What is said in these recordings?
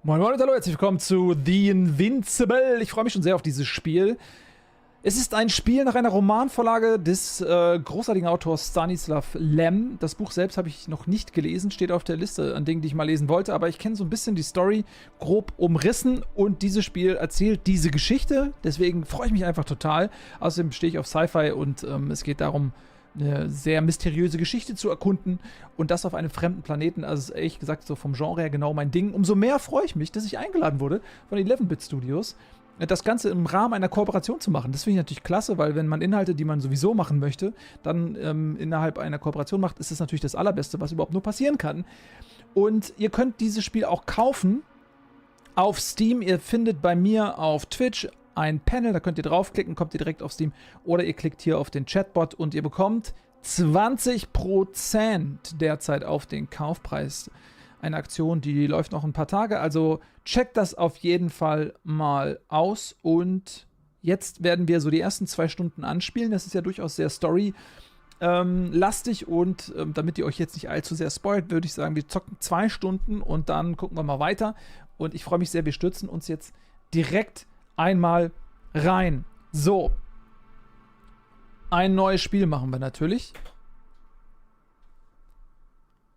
Moin Moin und hallo, herzlich willkommen zu The Invincible. Ich freue mich schon sehr auf dieses Spiel. Es ist ein Spiel nach einer Romanvorlage des großartigen Autors Stanislav Lem. Das Buch selbst habe ich noch nicht gelesen, steht auf der Liste an Dingen, die ich mal lesen wollte, aber ich kenne so ein bisschen die Story grob umrissen und dieses Spiel erzählt diese Geschichte, deswegen freue ich mich einfach total. Außerdem stehe ich auf Sci-Fi und es geht darum, eine sehr mysteriöse Geschichte zu erkunden und das auf einem fremden Planeten. Also ehrlich gesagt so vom Genre her genau mein Ding. Umso mehr freue ich mich, dass ich eingeladen wurde von 11-Bit Studios, das Ganze im Rahmen einer Kooperation zu machen. Das finde ich natürlich klasse, weil wenn man Inhalte, die man sowieso machen möchte, dann innerhalb einer Kooperation macht, ist das natürlich das Allerbeste, was überhaupt nur passieren kann. Und ihr könnt dieses Spiel auch kaufen auf Steam. Ihr findet bei mir auf Twitch ein Panel, da könnt ihr draufklicken, kommt ihr direkt auf Steam. Oder ihr klickt hier auf den Chatbot und ihr bekommt 20% derzeit auf den Kaufpreis. Eine Aktion, die läuft noch ein paar Tage, also checkt das auf jeden Fall mal aus. Und jetzt werden wir so die ersten 2 Stunden anspielen. Das ist ja durchaus sehr lastig und damit ihr euch jetzt nicht allzu sehr spoilt, würde ich sagen, wir zocken 2 Stunden und dann gucken wir mal weiter. Und ich freue mich sehr, wir stürzen uns jetzt direkt einmal rein. So. Ein neues Spiel machen wir natürlich.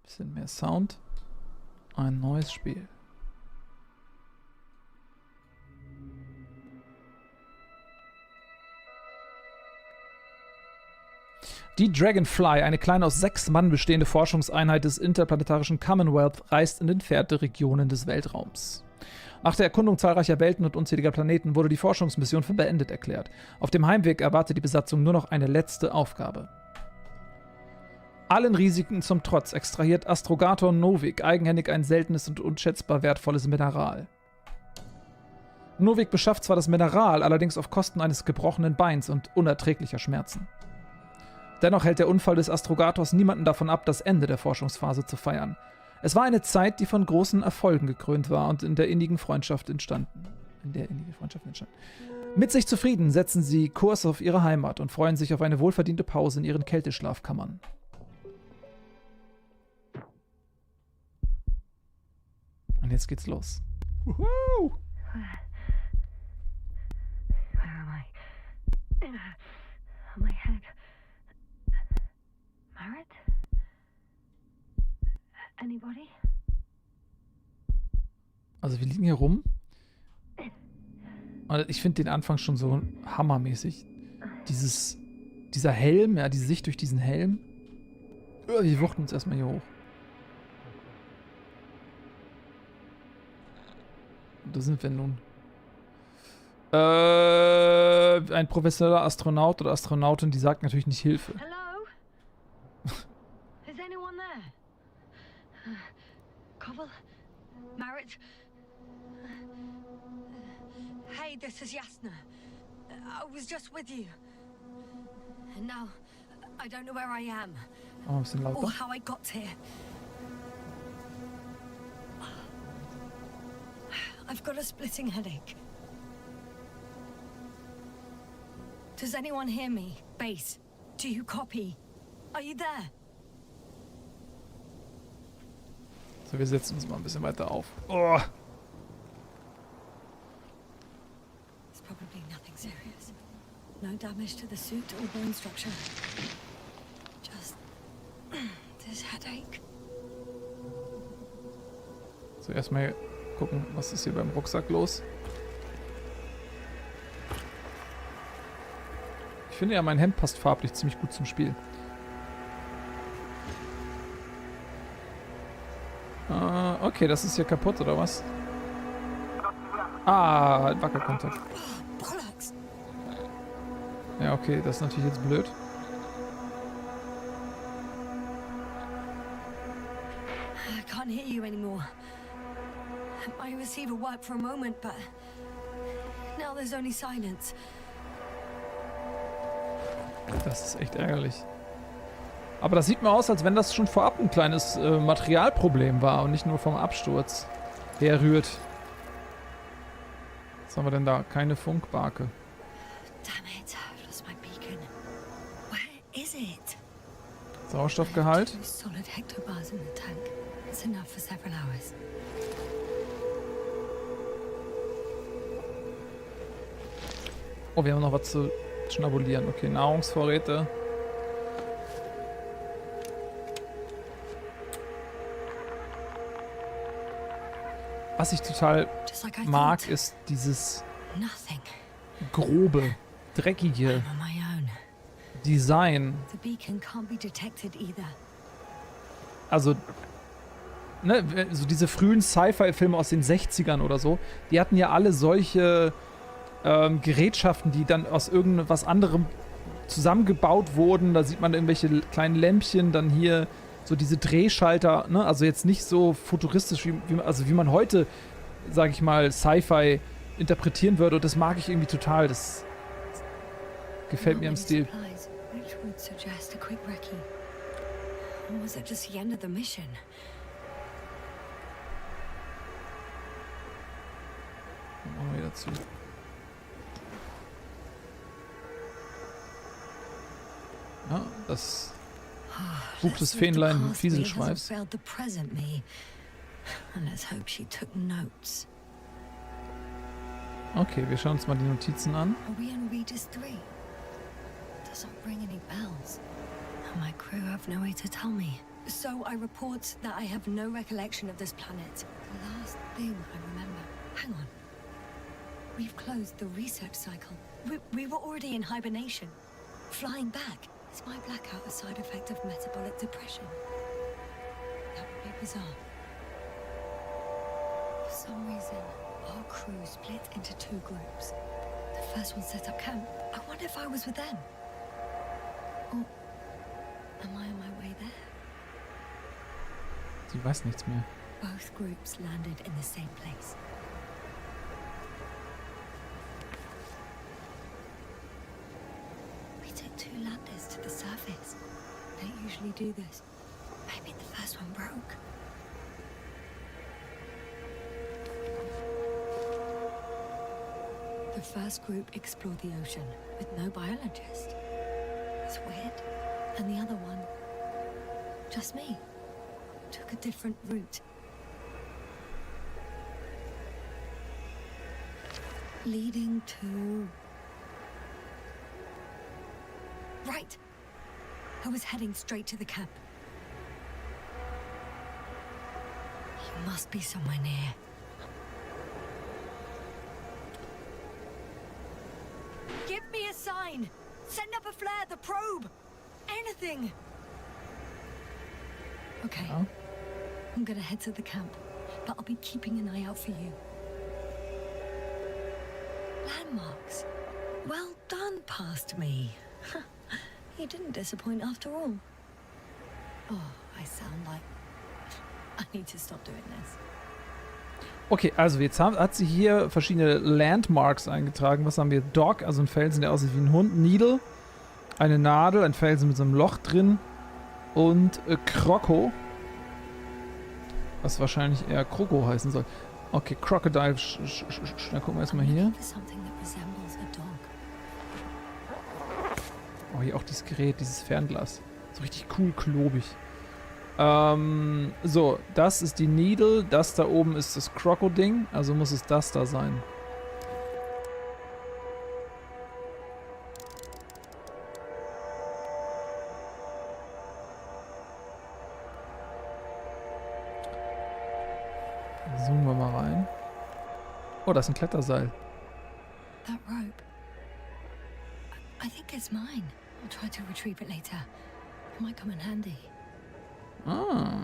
Bisschen mehr Sound. Ein neues Spiel. Die Dragonfly, eine kleine aus 6 Mann bestehende Forschungseinheit des interplanetarischen Commonwealth, reist in entfernte Regionen des Weltraums. Nach der Erkundung zahlreicher Welten und unzähliger Planeten wurde die Forschungsmission für beendet erklärt. Auf dem Heimweg erwartet die Besatzung nur noch eine letzte Aufgabe. Allen Risiken zum Trotz extrahiert Astrogator Novik eigenhändig ein seltenes und unschätzbar wertvolles Mineral. Novik beschafft zwar das Mineral, allerdings auf Kosten eines gebrochenen Beins und unerträglicher Schmerzen. Dennoch hält der Unfall des Astrogators niemanden davon ab, das Ende der Forschungsphase zu feiern. Es war eine Zeit, die von großen Erfolgen gekrönt war und in der innigen Freundschaft entstanden. Mit sich zufrieden setzen sie Kurs auf ihre Heimat und freuen sich auf eine wohlverdiente Pause in ihren Kälteschlafkammern. Und jetzt geht's los. Woohoo! Where am I? My head. Marit? Anybody? Also wir liegen hier rum. Und ich finde den Anfang schon so hammermäßig. Dieser Helm, ja, diese Sicht durch diesen Helm. Wir wuchten uns erstmal hier hoch. Und da sind wir nun. Ein professioneller Astronaut oder Astronautin, die sagt natürlich nicht Hilfe. Hello? Is anyone there? Koval? Marit? Hey, this is Jasna. I was just with you. And now, I don't know where I am. Oh, ein bisschen lauter. Or how I got here. I've got a splitting headache. Does anyone hear me? Base, do you copy? Are you there? So, wir setzen uns mal ein bisschen weiter auf. Oh. It's probably nothing serious. No damage to the suit or bone structure. Just this headache. So, erstmal gucken, was ist hier beim Rucksack los. Ich finde ja, mein Hemd passt farblich ziemlich gut zum Spiel. Okay, das ist hier kaputt, oder was? Ah, Wackelkontakt. Ja, okay, das ist natürlich jetzt blöd. I can't hear you anymore. My receiver worked for a moment, but now there's only silence. Das ist echt ärgerlich. Aber das sieht mir aus, als wenn das schon vorab ein kleines Materialproblem war und nicht nur vom Absturz herrührt. Was haben wir denn da? Keine Funkbarke. Damn it, I've lost my beacon. Where is it? Sauerstoffgehalt. 2 solid hectobars in the tank. It's enough for several hours. Oh, wir haben noch was zu schnabulieren. Okay, Nahrungsvorräte. Was ich total Just like I mag, thought. ist dieses Nothing. grobe, dreckige I'm on my own. Design. The beacon can't be detected either. Also, ne, so diese frühen Sci-Fi-Filme aus den 60ern oder so, die hatten ja alle solche Gerätschaften, die dann aus irgendwas anderem zusammengebaut wurden. Da sieht man irgendwelche kleinen Lämpchen, dann hier so diese Drehschalter, ne? Also jetzt nicht so futuristisch, wie man heute, sag ich mal, Sci-Fi interpretieren würde. Und das mag ich irgendwie total. Das gefällt mir im Stil. Supplies, which would suggest a quick recce. Or was it just the end of the mission? Machen wir wieder zu. Ja, das Buch des Fähnlein Fieselschweifs. Failed the present me. And let's hope she took notes. Okay, wir schauen uns mal die Notizen an. Are we on Regis III? Doesn't ring any bells. And my crew have no way to tell me. So I report that I have no recollection of this planet. The last thing I remember. Hang on. We've closed the research cycle. We were already in hibernation. Flying back. Is my blackout a side effect of metabolic depression? That would be bizarre. For some reason, our crew split into two groups. The first one set up camp. I wonder if I was with them. Or am I on my way there? Sie weiß nichts mehr. Both groups landed in the same place. We took two landers to the surface. Don't usually do this. Maybe the first one broke. The first group explored the ocean with no biologist. It's weird. And the other one, just me, took a different route. Leading to... Right! I was heading straight to the camp. You must be somewhere near. Give me a sign! Send up a flare, the probe! Anything! Okay. Ja. I'm gonna head to the camp, but I'll be keeping an eye out for you. Landmarks. Well done, past me. You didn't disappoint after all. Oh, I sound like... I need to stop doing this. Okay, also jetzt hat sie hier verschiedene Landmarks eingetragen. Was haben wir? Dog, also ein Felsen, der aussieht wie ein Hund. Needle, eine Nadel, ein Felsen mit so einem Loch drin. Und Kroko, was wahrscheinlich eher Kroko heißen soll. Okay, Crocodile. Schnell gucken wir erstmal hier. Oh, hier auch dieses Gerät, dieses Fernglas. So richtig cool klobig. So, das ist die Needle. Das da oben ist das Crocoding. Also muss es das da sein. Zoomen wir mal rein. Oh, das ist ein Kletterseil. That rope. I think it's mine. I'll try to retrieve it later. It might come in handy. Ah.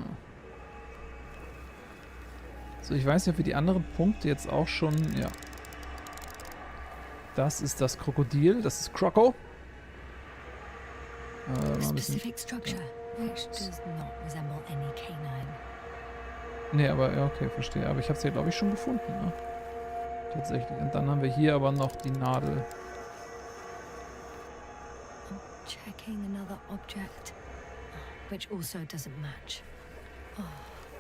So, ich weiß nicht, ob wir die anderen Punkte jetzt auch schon... Ja. Das ist das Krokodil. Das ist Croco. A Mal ein bisschen... specific structure, which does not resemble any canine. Nee, aber ja, okay, verstehe. Aber ich habe es ja, glaube ich, schon gefunden, ne? Tatsächlich. Und dann haben wir hier aber noch die Nadel. I'm checking another object, which also doesn't match. Oh,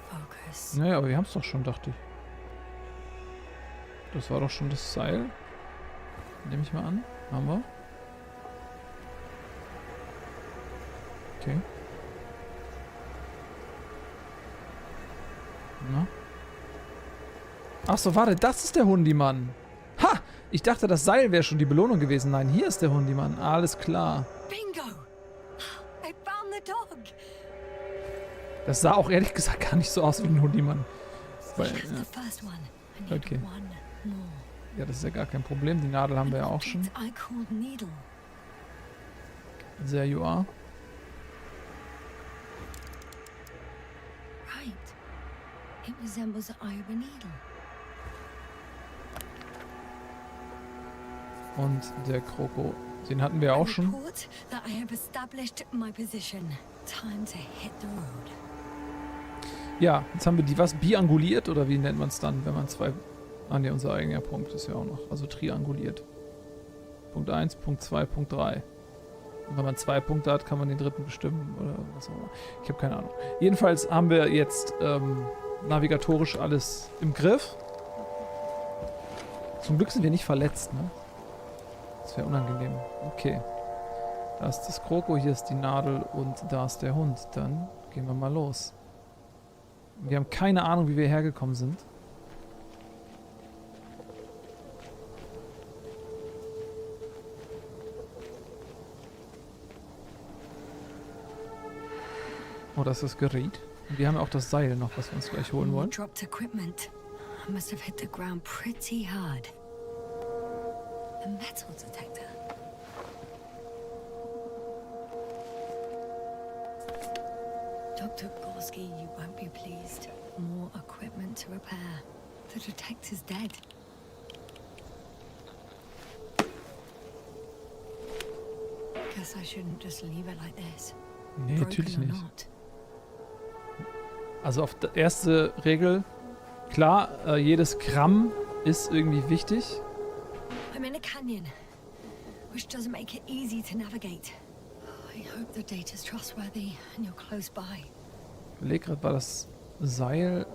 focus. Naja, aber wir haben es doch schon, dachte ich. Das war doch schon das Seil. Nehme ich mal an. Haben wir. Okay. Na? Ach so, warte, das ist der Hundimann. Ha! Ich dachte, das Seil wäre schon die Belohnung gewesen. Nein, hier ist der Hundimann. Alles klar. Bingo! I found the dog. Das sah auch ehrlich gesagt gar nicht so aus wie ein Hundimann. Weil, That's the first one. I need Okay. one more. ja, das ist ja gar kein Problem. Die Nadel haben wir ja auch schon. Object I called needle. There you are. Right. It resembles the eye of a needle. Und der Kroko. Den hatten wir auch schon. Report that I have established my position. Time to hit the road. Ja, jetzt haben wir die was? Bianguliert oder wie nennt man es dann, wenn man zwei... Ah ne, unser eigener Punkt ist ja auch noch. Also trianguliert. Punkt 1, Punkt 2, Punkt 3. Und wenn man 2 Punkte hat, kann man den dritten bestimmen oder was auch immer. Ich habe keine Ahnung. Jedenfalls haben wir jetzt navigatorisch alles im Griff. Zum Glück sind wir nicht verletzt, ne? Das wäre unangenehm. Okay. Da ist das Kroko, hier ist die Nadel und da ist der Hund. Dann gehen wir mal los. Wir haben keine Ahnung, wie wir hergekommen sind. Oh, das ist das Gerät. Und wir haben ja auch das Seil noch, was wir uns gleich holen wollen. Dropped equipment. I must have hit the ground pretty hard. A metal detector. Dr. Gorski, you won't be pleased. More equipment to repair. The detector's dead. Guess I shouldn't just leave it like this. Nee, natürlich Broken or nicht. not. Also auf die erste Regel, klar, jedes Gramm ist irgendwie wichtig. I'm in a canyon, which doesn't make it easy to navigate. I hope the data's trustworthy and you're close by. Ich überlege gerade, war das Seil...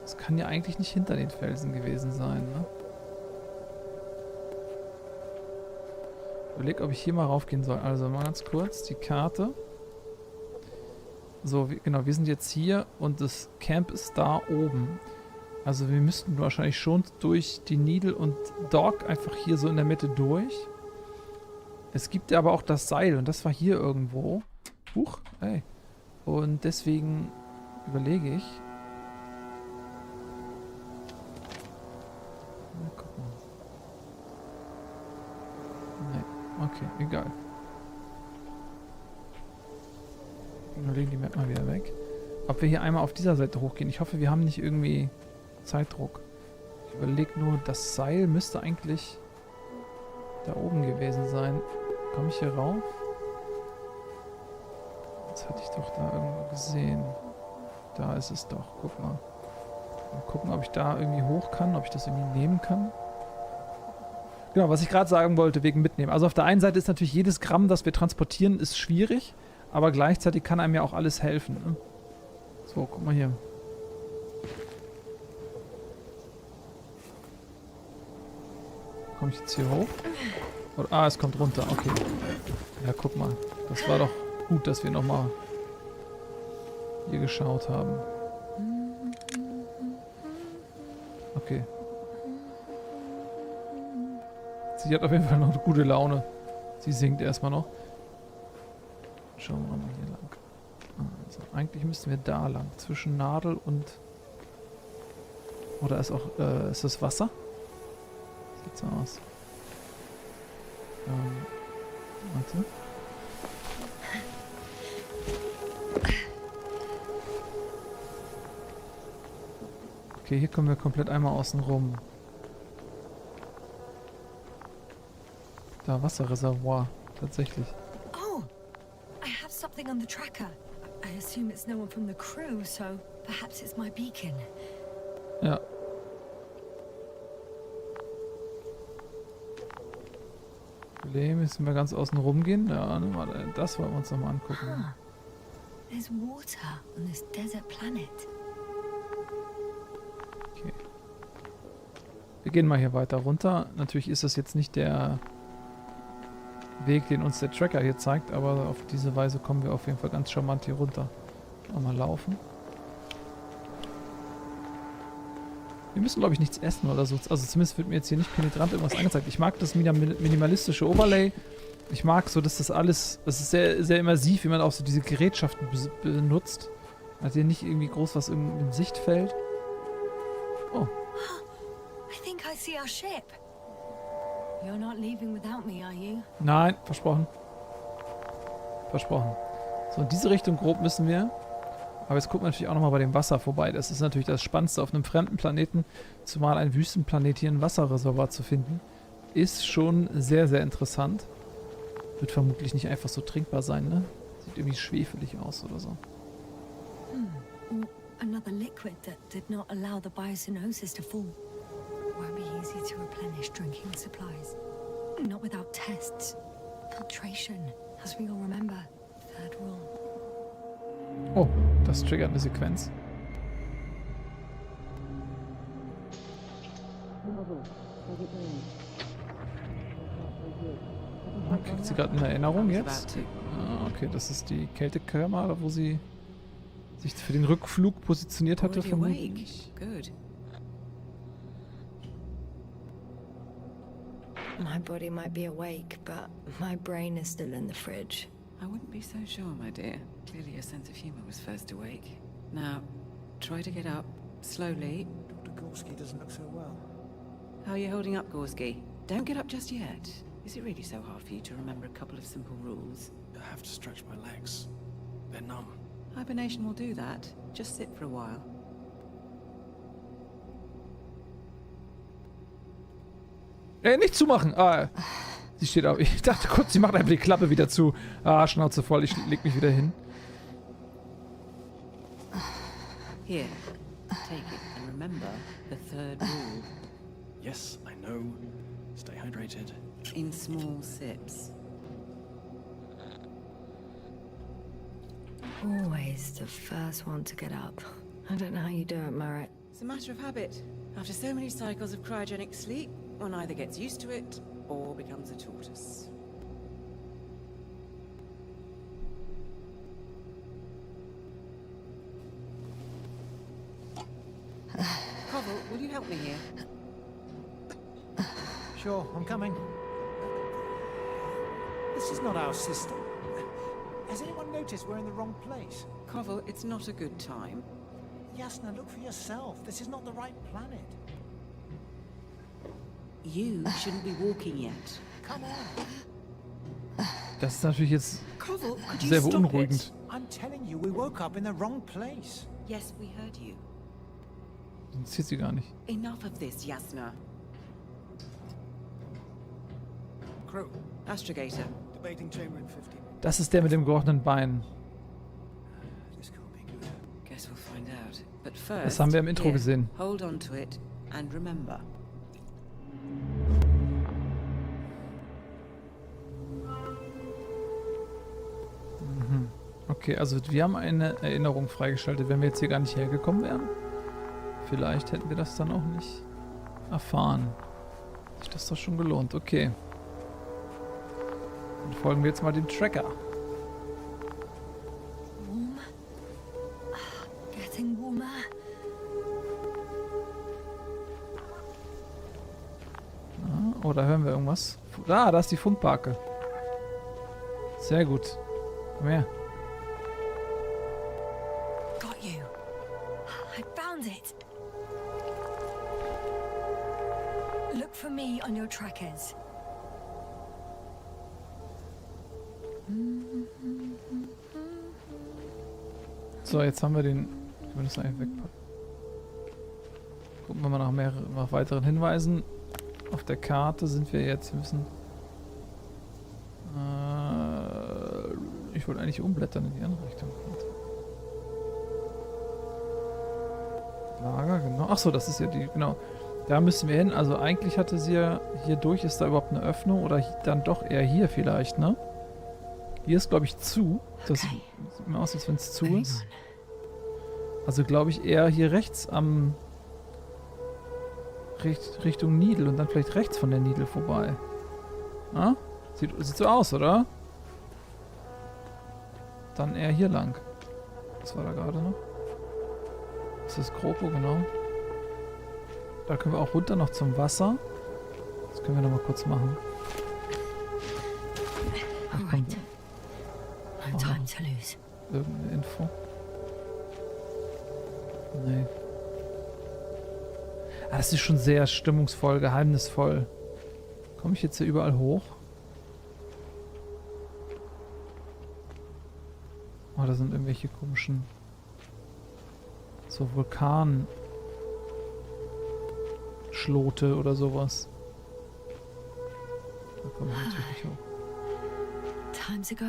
Das kann ja eigentlich nicht hinter den Felsen gewesen sein, ne? Ich überlege, ob ich hier mal raufgehen soll. Also mal ganz kurz, die Karte. So, genau, wir sind jetzt hier und das Camp ist da oben. Also wir müssten wahrscheinlich schon durch die Needle und Dog einfach hier so in der Mitte durch. Es gibt aber auch das Seil und das war hier irgendwo. Huch, ey. Und deswegen überlege ich. Na, guck mal. Nee, okay, egal. Wir legen die Map mal wieder weg. Ob wir hier einmal auf dieser Seite hochgehen. Ich hoffe, wir haben nicht irgendwie Zeitdruck. Ich überlege nur, das Seil müsste eigentlich da oben gewesen sein. Komme ich hier rauf? Das hatte ich doch da irgendwo gesehen. Da ist es doch. Guck mal. Mal gucken, ob ich da irgendwie hoch kann, ob ich das irgendwie nehmen kann. Genau, was ich gerade sagen wollte, wegen mitnehmen. Also auf der einen Seite ist natürlich jedes Gramm, das wir transportieren, ist schwierig. Aber gleichzeitig kann einem ja auch alles helfen. Ne? So, guck mal hier. Komme ich jetzt hier hoch? Oder, ah, es kommt runter. Okay. Ja, guck mal. Das war doch gut, dass wir nochmal hier geschaut haben. Okay. Sie hat auf jeden Fall noch eine gute Laune. Sie singt erstmal noch. Schauen wir mal hier lang. Also eigentlich müssten wir da lang. Zwischen Nadel und... Oder ist auch... ist das Wasser? Sieht so aus. Warte. Okay, hier kommen wir komplett einmal außen rum. Da, Wasserreservoir. Tatsächlich. Oh, I have something on the tracker. I assume it's no one from the crew, so perhaps it's my beacon. Ja. Müssen wir ganz außen rumgehen? Ja, ne, warte, das wollen wir uns nochmal angucken. Huh. There's water on this desert planet. Okay. Wir gehen mal hier weiter runter. Natürlich ist das jetzt nicht der Weg, den uns der Tracker hier zeigt, aber auf diese Weise kommen wir auf jeden Fall ganz charmant hier runter. Mal laufen. Wir müssen, glaube ich, nichts essen oder so. Also zumindest wird mir jetzt hier nicht penetrant irgendwas angezeigt. Ich mag das minimalistische Overlay. Ich mag so, dass das alles... Es ist sehr, sehr immersiv, wie man auch so diese Gerätschaften benutzt. Also hier nicht irgendwie groß was im Sichtfeld. Oh. I think I see our ship. You're not leaving without me, are you? Nein, versprochen. Versprochen. So, in diese Richtung grob müssen wir. Aber jetzt gucken wir natürlich auch nochmal bei dem Wasser vorbei. Das ist natürlich das Spannendste auf einem fremden Planeten. Zumal ein Wüstenplanet hier ein Wasserreservoir zu finden. Ist schon sehr, sehr interessant. Wird vermutlich nicht einfach so trinkbar sein, ne? Sieht irgendwie schwefelig aus oder so. Another liquid that did not allow the biocenosis to fall. Won't be easy to replenish drinking supplies. Not without tests. Filtration, as we all remember. Third rule. Oh, das triggert eine Sequenz. Kriegt sie gerade eine Erinnerung jetzt? Ah, okay, das ist die Kältekammer, wo sie sich für den Rückflug positioniert hatte, vermutlich. My body might be awake, but my brain is still in the fridge. I wouldn't be so sure, my dear. Clearly your sense of humor was first awake. Now, try to get up, slowly. Dr. Gorski doesn't look so well. How are you holding up, Gorski? Don't get up just yet. Is it really so hard for you to remember a couple of simple rules? I have to stretch my legs. They're numb. Hibernation will do that. Just sit for a while. Nicht zumachen! Ah, sie steht auf. Ich dachte kurz, sie macht einfach die Klappe wieder zu. Ah, Schnauze voll, ich leg mich wieder hin. Here, take it and remember the third rule. Yes, I know. Stay hydrated. In small sips. Always the first one to get up. I don't know how you do it, Merritt. It's a matter of habit. After so many cycles of cryogenic sleep, one either gets used to it or becomes a tortoise. Koval, will you help me here? Sure, I'm coming. This is not our system. Has anyone noticed we're in the wrong place? Koval, it's not a good time. Yasna, look for yourself. This is not the right planet. You shouldn't be walking yet. Come on. Das ist natürlich jetzt Koval, could you sehr stop beunruhigend. it? I'm telling you, we woke up in the wrong place. Yes, we heard you. Interessiert sie gar nicht. Enough of this, Yasna. Crew, Astrogator. debating chamber in 15 minutes. Das ist der mit dem gebrochenen Bein. This can't be good. Guess we'll find out. But first, Das haben wir im Intro here, gesehen. Hold on to it and remember. Okay, also wir haben eine Erinnerung freigeschaltet, wenn wir jetzt hier gar nicht hergekommen wären. Vielleicht hätten wir das dann auch nicht erfahren. Hat sich das doch schon gelohnt. Okay. Dann folgen wir jetzt mal dem Tracker. Warm. Getting warmer. Oh, da hören wir irgendwas. Ah, da ist die Funkbarke. Sehr gut. Komm her. Got you. I found it. Look for me on your trackers. So, jetzt haben wir den... Ich will das einfach wegpacken. Gucken wir mal nach weiteren Hinweisen. Auf der Karte sind wir jetzt. Wir müssen... ich wollte eigentlich umblättern in die andere Richtung. Lager, genau. Achso, das ist ja die... Genau. Da müssen wir hin. Also eigentlich hatte sie ja... Hier durch ist da überhaupt eine Öffnung. Oder dann doch eher hier vielleicht, ne? Hier ist, glaube ich, zu. Das sieht mir aus, als wenn es zu ist. Also glaube ich eher hier rechts am... Richtung Needle und dann vielleicht rechts von der Needle vorbei. Ah? Sieht so aus, oder? Dann eher hier lang. Was war da gerade noch? Das ist Kropo, genau. Da können wir auch runter noch zum Wasser. Das können wir noch mal kurz machen. Ach, komm. Alright. No time to lose. Irgendeine Info? Nee. Ah, das ist schon sehr stimmungsvoll, geheimnisvoll. Komme ich jetzt hier überall hoch? Oh, da sind irgendwelche komischen... so Vulkanschlote oder sowas. Da kommen wir natürlich nicht hoch. Time to go.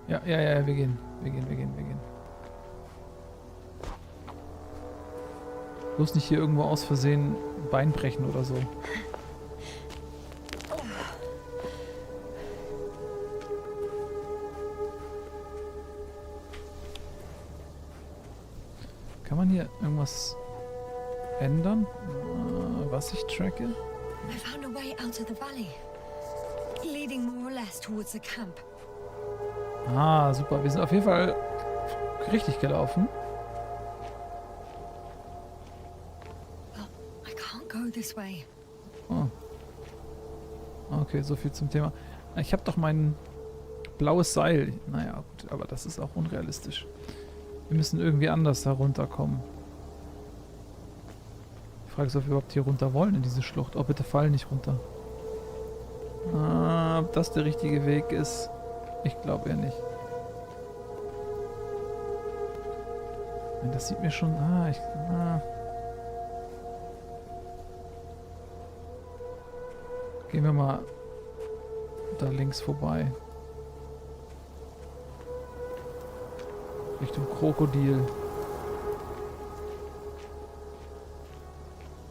Ja, wir gehen. Wir gehen. Bloß nicht hier irgendwo aus Versehen ein Bein brechen oder so. Kann man hier irgendwas ändern? Was ich tracke? I found a way out of the valley, leading more or less towards the camp. Ah, super. Wir sind auf jeden Fall richtig gelaufen. But I can't go this way. Oh. Okay, so viel zum Thema. Ich habe doch mein blaues Seil. Naja, gut, aber das ist auch unrealistisch. Wir müssen irgendwie anders da runterkommen. Die Frage ist, ob wir überhaupt hier runter wollen in diese Schlucht. Oh, bitte fall nicht runter. Ob das der richtige Weg ist? Ich glaube eher nicht. Das sieht mir schon... Gehen wir mal da links vorbei. Richtung Krokodil.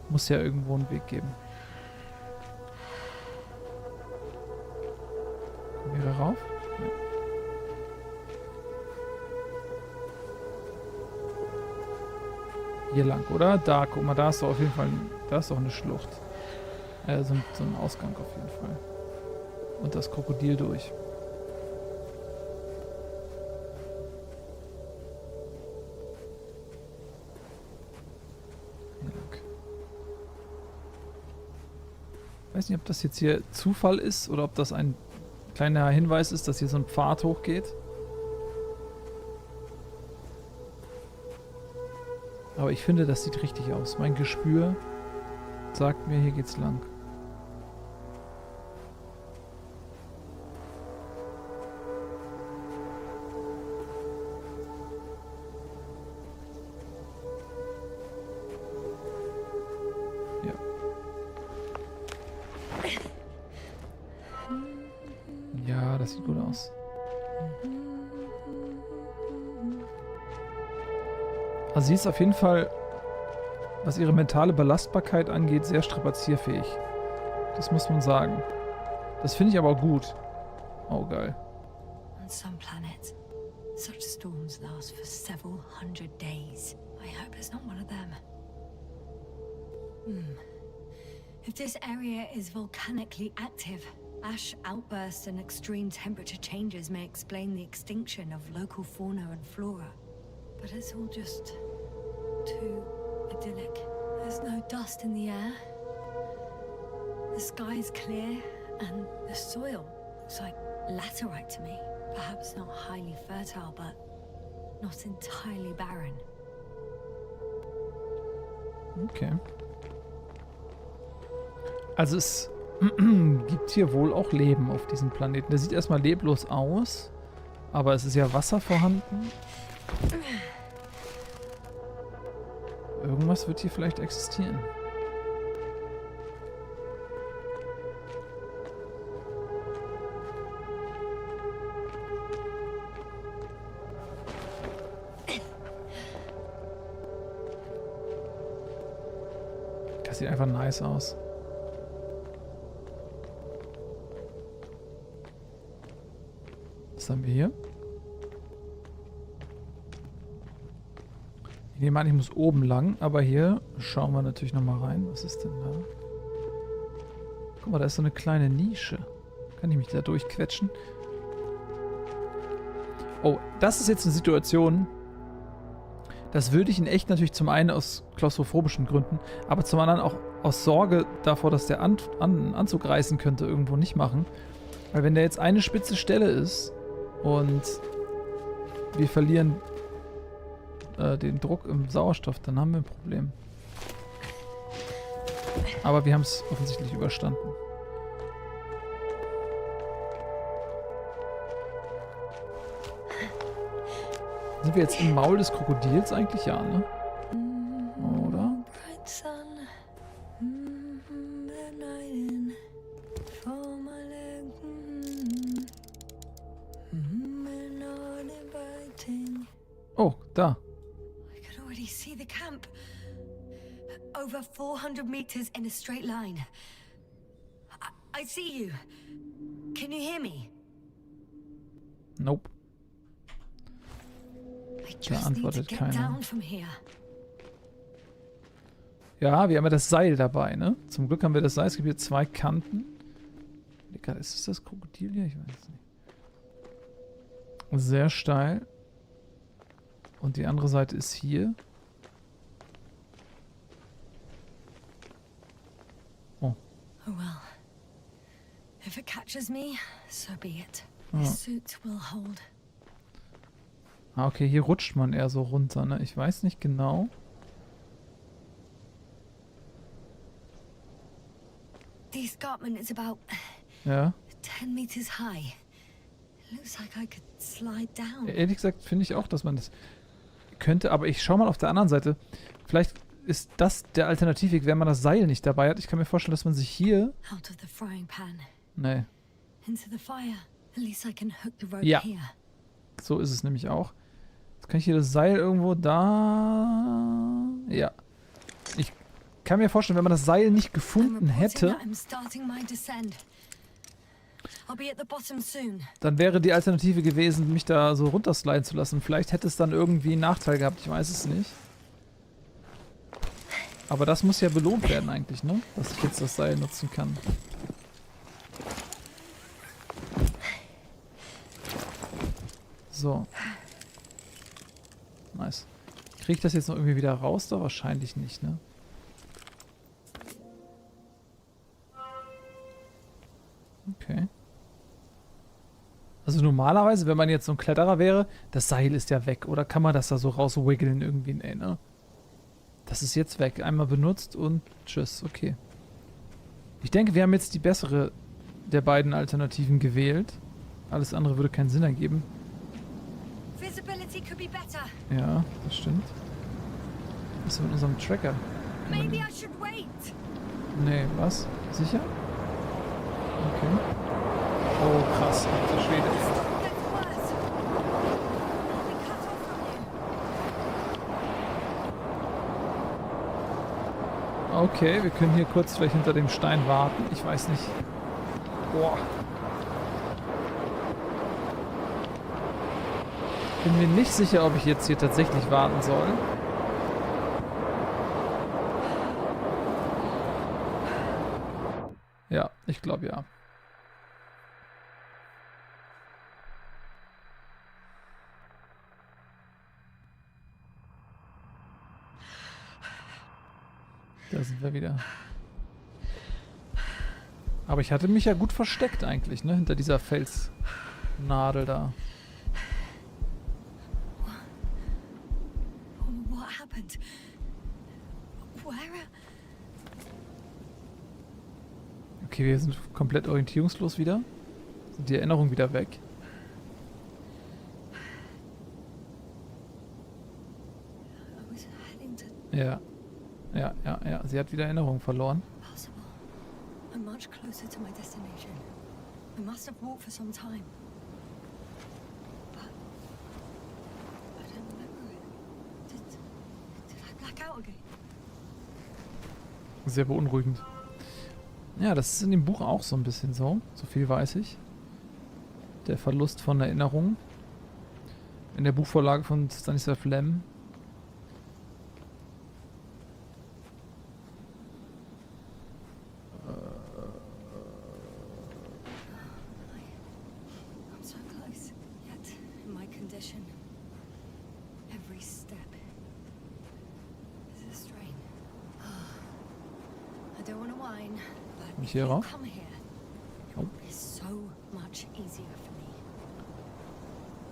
Muss ja irgendwo einen Weg geben. Kommen wir da rauf? Ja. Hier lang, oder? Da, guck mal, da ist doch auf jeden Fall... Da ist doch eine Schlucht. So ein Ausgang auf jeden Fall. Und das Krokodil durch. Ich weiß nicht, ob das jetzt hier Zufall ist oder ob das ein kleiner Hinweis ist, dass hier so ein Pfad hochgeht. Aber ich finde, das sieht richtig aus. Mein Gespür sagt mir, hier geht's lang. Ja. Ja, das sieht gut aus. Also sie ist auf jeden Fall, was ihre mentale Belastbarkeit angeht, sehr strapazierfähig. Das muss man sagen. Das finde ich aber gut. Oh, geil. On some planets, such storms last for several hundred days. I hope it's not one of them. If this area is volcanically active, ash outbursts and extreme temperature changes may explain the extinction of local fauna and flora. But it's all just too idyllic. There's no dust in the air. The sky is clear, and the soil looks like laterite to me. Perhaps not highly fertile, but not entirely barren. Okay. Also es gibt hier wohl auch Leben auf diesem Planeten. Der sieht erstmal leblos aus, aber es ist ja Wasser vorhanden. Irgendwas wird hier vielleicht existieren. Das sieht einfach nice aus. Was haben wir hier? Ich nehme an, ich muss oben lang, aber hier schauen wir natürlich nochmal rein. Was ist denn da? Guck mal, da ist so eine kleine Nische. Kann ich mich da durchquetschen? Oh, das ist jetzt eine Situation, das würde ich in echt natürlich zum einen aus klaustrophobischen Gründen, aber zum anderen auch aus Sorge davor, dass der Anzug reißen könnte, irgendwo nicht machen. Weil wenn der jetzt eine spitze Stelle ist und wir verlieren den Druck im Sauerstoff, dann haben wir ein Problem. Aber wir haben es offensichtlich überstanden. Sind wir jetzt im Maul des Krokodils eigentlich? Ja, ne? Oder? Bright sun, the night in for my leg, not inviting. Oh, da. I could already see the camp. Over 400 meters in a straight line. I see you. Can you hear me? Nope. I Da just need to antwortet get keiner. down from here. Ja, wir haben ja das Seil dabei, ne? Zum Glück haben wir das Seil. Es gibt hier 2 Kanten. Ist es das Krokodil hier? Ich weiß es nicht. Sehr steil. Und die andere Seite ist hier. Oh. Oh well. If it catches me, so be it. Oh. This suit will hold. Ah, okay, hier rutscht man eher so runter, ne? Ich weiß nicht genau. The escarpment is about Ja. 10 meters high. It looks like I could slide down. Ehrlich gesagt finde ich auch, dass man das könnte, aber ich schau mal auf der anderen Seite. Vielleicht ist das der Alternativweg, wenn man das Seil nicht dabei hat. Ich kann mir vorstellen, dass man sich hier... Out of the frying pan. Nee, Into the fire. At least I can hook the rope Ja. here. so ist es nämlich auch. Jetzt kann ich hier das Seil irgendwo da... Ja. Ich kann mir vorstellen, wenn man das Seil nicht I'm gefunden reporting hätte, that I'm starting my descent. I'll be at the bottom soon. dann wäre die Alternative gewesen, mich da so runtersliden zu lassen. Vielleicht hätte es dann irgendwie einen Nachteil gehabt, ich weiß es nicht. Aber das muss ja belohnt werden eigentlich, ne? Dass ich jetzt das Seil nutzen kann. So. Nice. Kriege ich das jetzt noch irgendwie wieder raus da? Wahrscheinlich nicht, ne? Okay. Also normalerweise, wenn man jetzt so ein Kletterer wäre, das Seil ist ja weg. Oder kann man das da so rauswiggeln irgendwie? Nee, ne? Das ist jetzt weg. Einmal benutzt und tschüss. Okay. Ich denke, wir haben jetzt die bessere der beiden Alternativen gewählt. Alles andere würde keinen Sinn ergeben. Visibility could be better. Ja, das stimmt. Was ist mit unserem Tracker? Maybe I should wait. Nee, was? Sicher? Okay. Oh, krass. Alter Schwede. Gets worse. I'll be cut off from you. Okay, wir können hier kurz vielleicht hinter dem Stein warten. Ich weiß nicht. Boah. Bin mir nicht sicher, ob ich jetzt hier tatsächlich warten soll. Ja, ich glaube ja. Da sind wir wieder. Aber ich hatte mich ja gut versteckt eigentlich, ne? Hinter dieser Felsnadel da. What happened? Where? Okay, wir sind komplett orientierungslos wieder. Sind die Erinnerungen wieder weg. I was heading to Ja. Ja. Sie hat wieder Erinnerungen verloren. possible. I'm much closer to my destination. I must have walked for some time. But I don't remember it. Did I black out again? Sehr beunruhigend. Ja, das ist in dem Buch auch so ein bisschen so. So viel weiß ich. Der Verlust von Erinnerungen. In der Buchvorlage von Stanislaw Lem. I'm so close, yet in my condition, every step is a strain. fine, but Komm ich if hier you rauf? come here, it Oh. will be so much easier for me.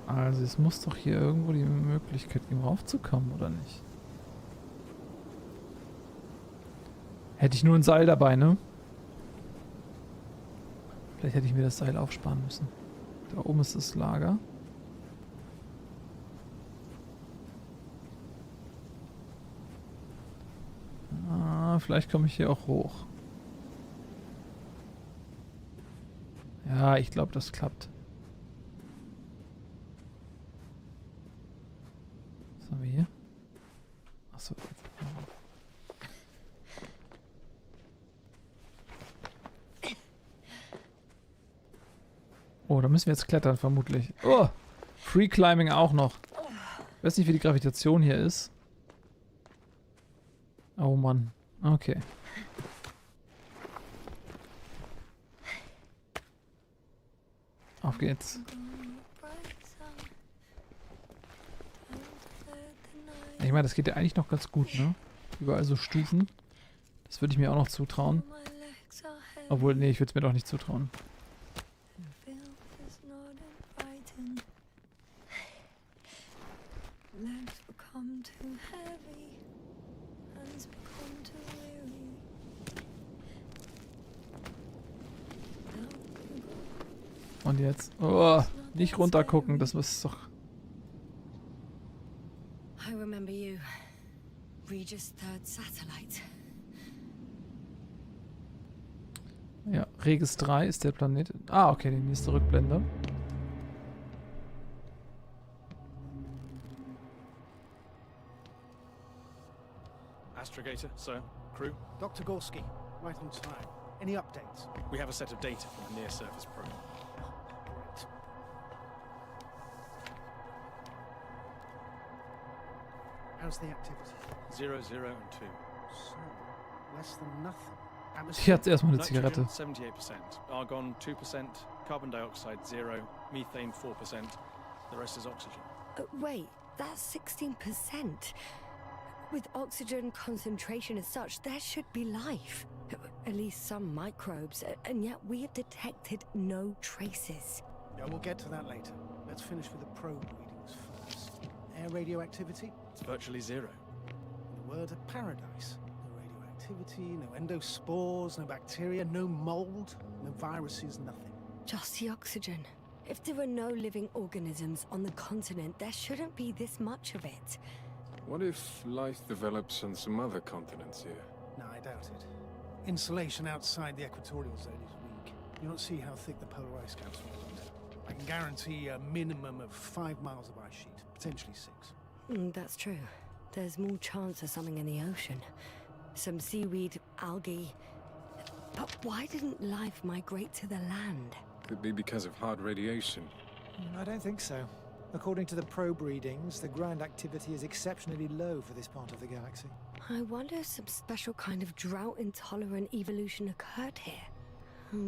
Also es muss doch hier irgendwo die Möglichkeit geben, raufzukommen, oder nicht? Hätte ich nur ein Seil dabei, ne? Vielleicht hätte ich mir das Seil aufsparen müssen. Da oben ist das Lager. Ah, vielleicht komme ich hier auch hoch. Ja, ich glaube, das klappt. Was haben wir hier? Achso. Oh, da müssen wir jetzt klettern, vermutlich. Oh! Free Climbing auch noch. Ich weiß nicht, wie die Gravitation hier ist. Oh Mann. Okay. Auf geht's. Ich meine, das geht ja eigentlich noch ganz gut, ne? Überall so Stufen. Das würde ich mir auch noch zutrauen. Obwohl, nee, ich würde es mir doch nicht zutrauen. Und jetzt? Oh, nicht runtergucken, das ist doch... I remember you. Regis III satellite. Ja, Regis III ist der Planet. Ah, okay, die nächste Rückblende. Astrogator, sir. Crew. Dr. Gorski, right on time. Any updates? We have a set of data from a near-surface probe. Great. How's the activity? 0, 0, and 2. So, less than nothing. Hier hat's erstmal eine Zigarette. Nitrogen 78%, argon 2%, carbon dioxide 0, methane 4%. The rest is oxygen. Wait, that's 16%. With oxygen concentration as such, there should be life. At least some microbes, and yet we have detected no traces. Yeah, we'll get to that later. Let's finish with the probe readings first. Air radioactivity? It's virtually 0. In a word, a paradise. No radioactivity, no endospores, no bacteria, no mold, no viruses, nothing. Just the oxygen. If there are no living organisms on the continent, there shouldn't be this much of it. What if life develops on some other continents here? No, I doubt it. Insulation outside the equatorial zone is weak. You don't see how thick the polar ice caps are under. I can guarantee a minimum of 5 miles of ice sheet, potentially 6. That's true. There's more chance of something in the ocean. Some seaweed, algae. But why didn't life migrate to the land? Could be because of hard radiation. I don't think so. According to the probe readings, the ground activity is exceptionally low for this part of the galaxy. I wonder if some special kind of drought-intolerant evolution occurred here.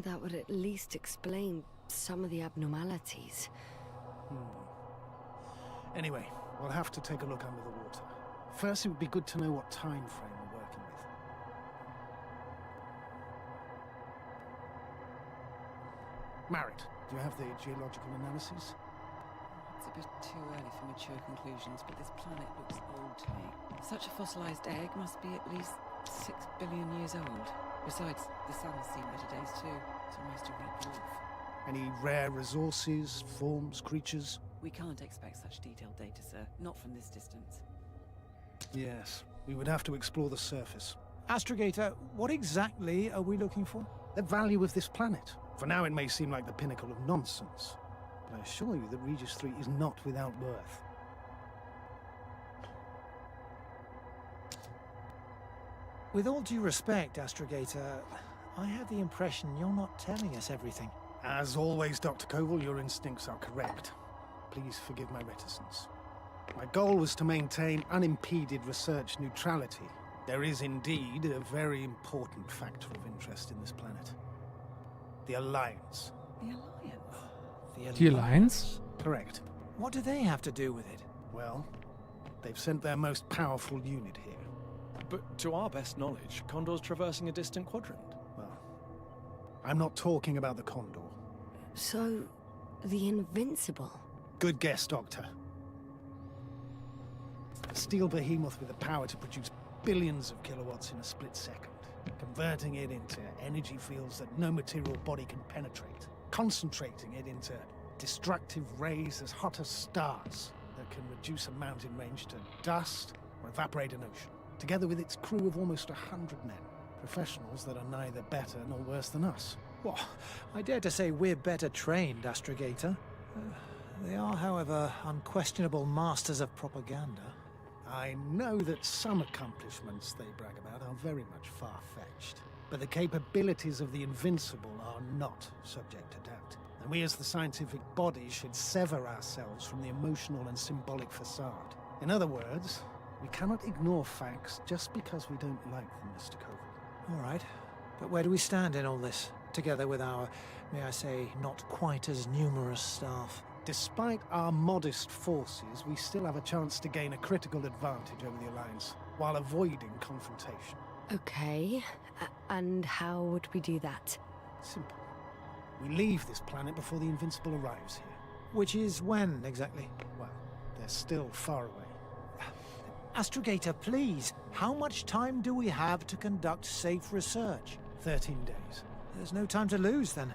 That would at least explain some of the abnormalities. Anyway, we'll have to take a look under the water. First, it would be good to know what time frame we're working with. Marit, do you have the geological analyses? It's a bit too early for mature conclusions, but this planet looks old to me. Such a fossilized egg must be at least 6 billion years old. Besides, the sun has seen better days too. It's almost a rebirth. Any rare resources, forms, creatures? We can't expect such detailed data, sir. Not from this distance. Yes, we would have to explore the surface. Astrogator, what exactly are we looking for? The value of this planet. For now, it may seem like the pinnacle of nonsense, but I assure you that Regis III is not without worth. With all due respect, Astrogator, I have the impression you're not telling us everything. As always, Dr. Koval, your instincts are correct. Please forgive my reticence. My goal was to maintain unimpeded research neutrality. There is indeed a very important factor of interest in this planet. The Alliance. The Alliance? Die Alliance? Correct. What do they have to do with it? Well, they've sent their most powerful unit here. But to our best knowledge, Condor's traversing a distant quadrant. I'm not talking about the Condor. So, the Invincible. Good guess, Doctor. A steel behemoth with the power to produce billions of kilowatts in a split second, converting it into energy fields that no material body can penetrate, concentrating it into destructive rays as hot as stars that can reduce a mountain range to dust or evaporate an ocean, together with its crew of almost 100 men, professionals that are neither better nor worse than us. Well, I dare to say we're better trained, Astrogator. They are, however, unquestionable masters of propaganda. I know that some accomplishments they brag about are very much far-fetched, but the capabilities of the Invincible are not subject to doubt. And we as the scientific body should sever ourselves from the emotional and symbolic facade. In other words, we cannot ignore facts just because we don't like them, Mr. Koval. All right, but where do we stand in all this, together with our, may I say, not quite as numerous staff? Despite our modest forces, we still have a chance to gain a critical advantage over the Alliance, while avoiding confrontation. Okay, and how would we do that? Simple. We leave this planet before the Invincible arrives here. Which is when, exactly? Well, they're still far away. Astrogator, please, how much time do we have to conduct safe research? 13 days. There's no time to lose, then.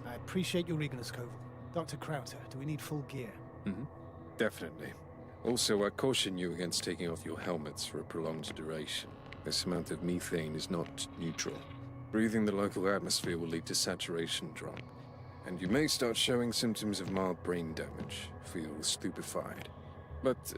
I appreciate your eagerness, Koval. Dr. Krauter, do we need full gear? Definitely. Also, I caution you against taking off your helmets for a prolonged duration. This amount of methane is not neutral. Breathing the local atmosphere will lead to saturation drop, and you may start showing symptoms of mild brain damage, feel stupefied. But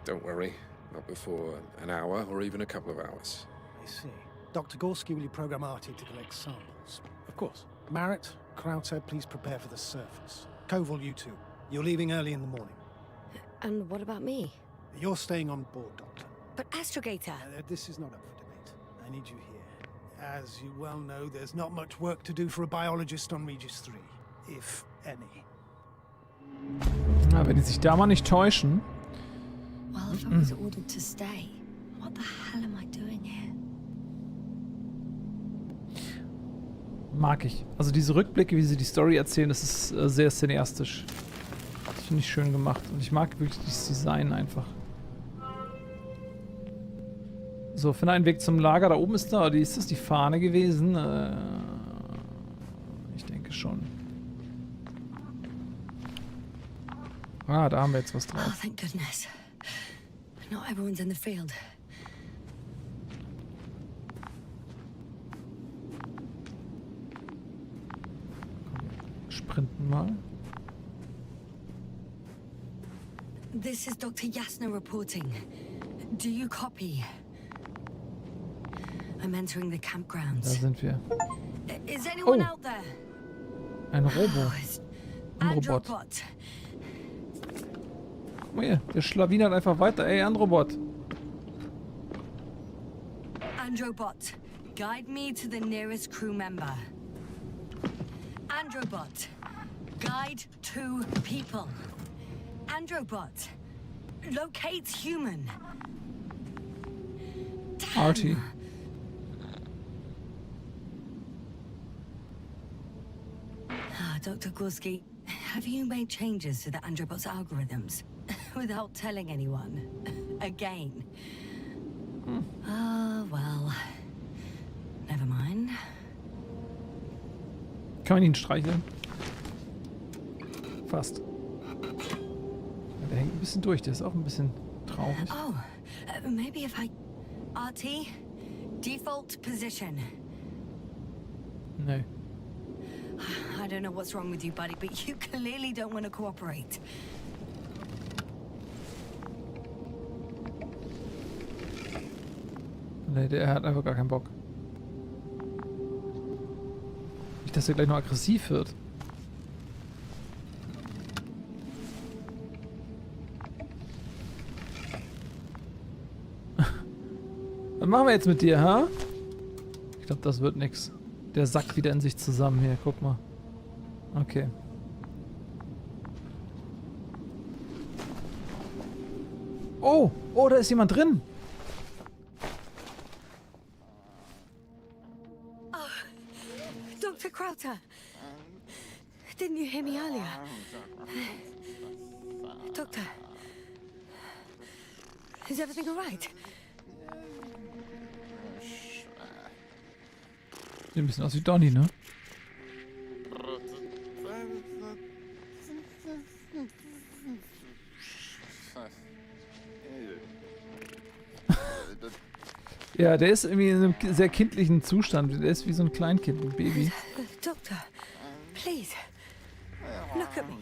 don't worry, not before an hour or even a couple of hours. I see. Dr. Gorski, will you program Artie to collect samples? Of course. Marrett, Krauter, please prepare for the surface. Koval, you two. You're leaving early in the morning. And what about me? You're staying on board, Doctor. But Astrogator... This is not up for debate. I need you here. As you well know, there's not much work to do for a biologist on Regis III. If any. Na, wenn die sich da mal nicht täuschen. Well, if I was ordered to stay, what the hell am I doing here? Mag ich. Also diese Rückblicke, wie sie die Story erzählen, das ist sehr cineastisch. Das finde ich schön gemacht. Und ich mag wirklich dieses Design einfach. So, finde einen Weg zum Lager. Da oben ist da. Ist das die Fahne gewesen? Ich denke schon. Ah, da haben wir jetzt was drauf. Oh, thank goodness. Not everyone's in the field. Sprinten mal. This is Dr. Jasner reporting. Do you copy? I'm entering the Da campgrounds. sind wir. Is anyone Oh. out there? Ein Robo. Oh, it's Ein Robot. Androbot. Guck mal hier, der schlawinert einfach weiter. Ey, Androbot. Androbot, guide me to the nearest crew member. Androbot, guide to people. Androbot, locate human. Artie. Dr. Gorski, have you made changes to the Androbot's algorithms without telling anyone? Again? Well, never mind. Kann man ihn streicheln? Fast. Ja, der hängt ein bisschen durch, der ist auch ein bisschen traurig. Oh, maybe if I... RT, default position. Nee. I don't know what's wrong with you, buddy, but you clearly don't want to cooperate. Nee, der hat einfach gar keinen Bock. Nicht, dass er gleich noch aggressiv wird. Was machen wir jetzt mit dir, ha? Ich glaube, das wird nix. Der sackt wieder in sich zusammen hier, guck mal. Okay. Oh, oh, da ist jemand drin. Dr. Dr. Crowther! Didn't you hear me earlier? Doctor? Is everything alright? Sieht ein bisschen aus wie Donny, ne? Ja, der ist irgendwie in einem sehr kindlichen Zustand. Der ist wie so ein Kleinkind, ein Baby. Doctor, please, look at me.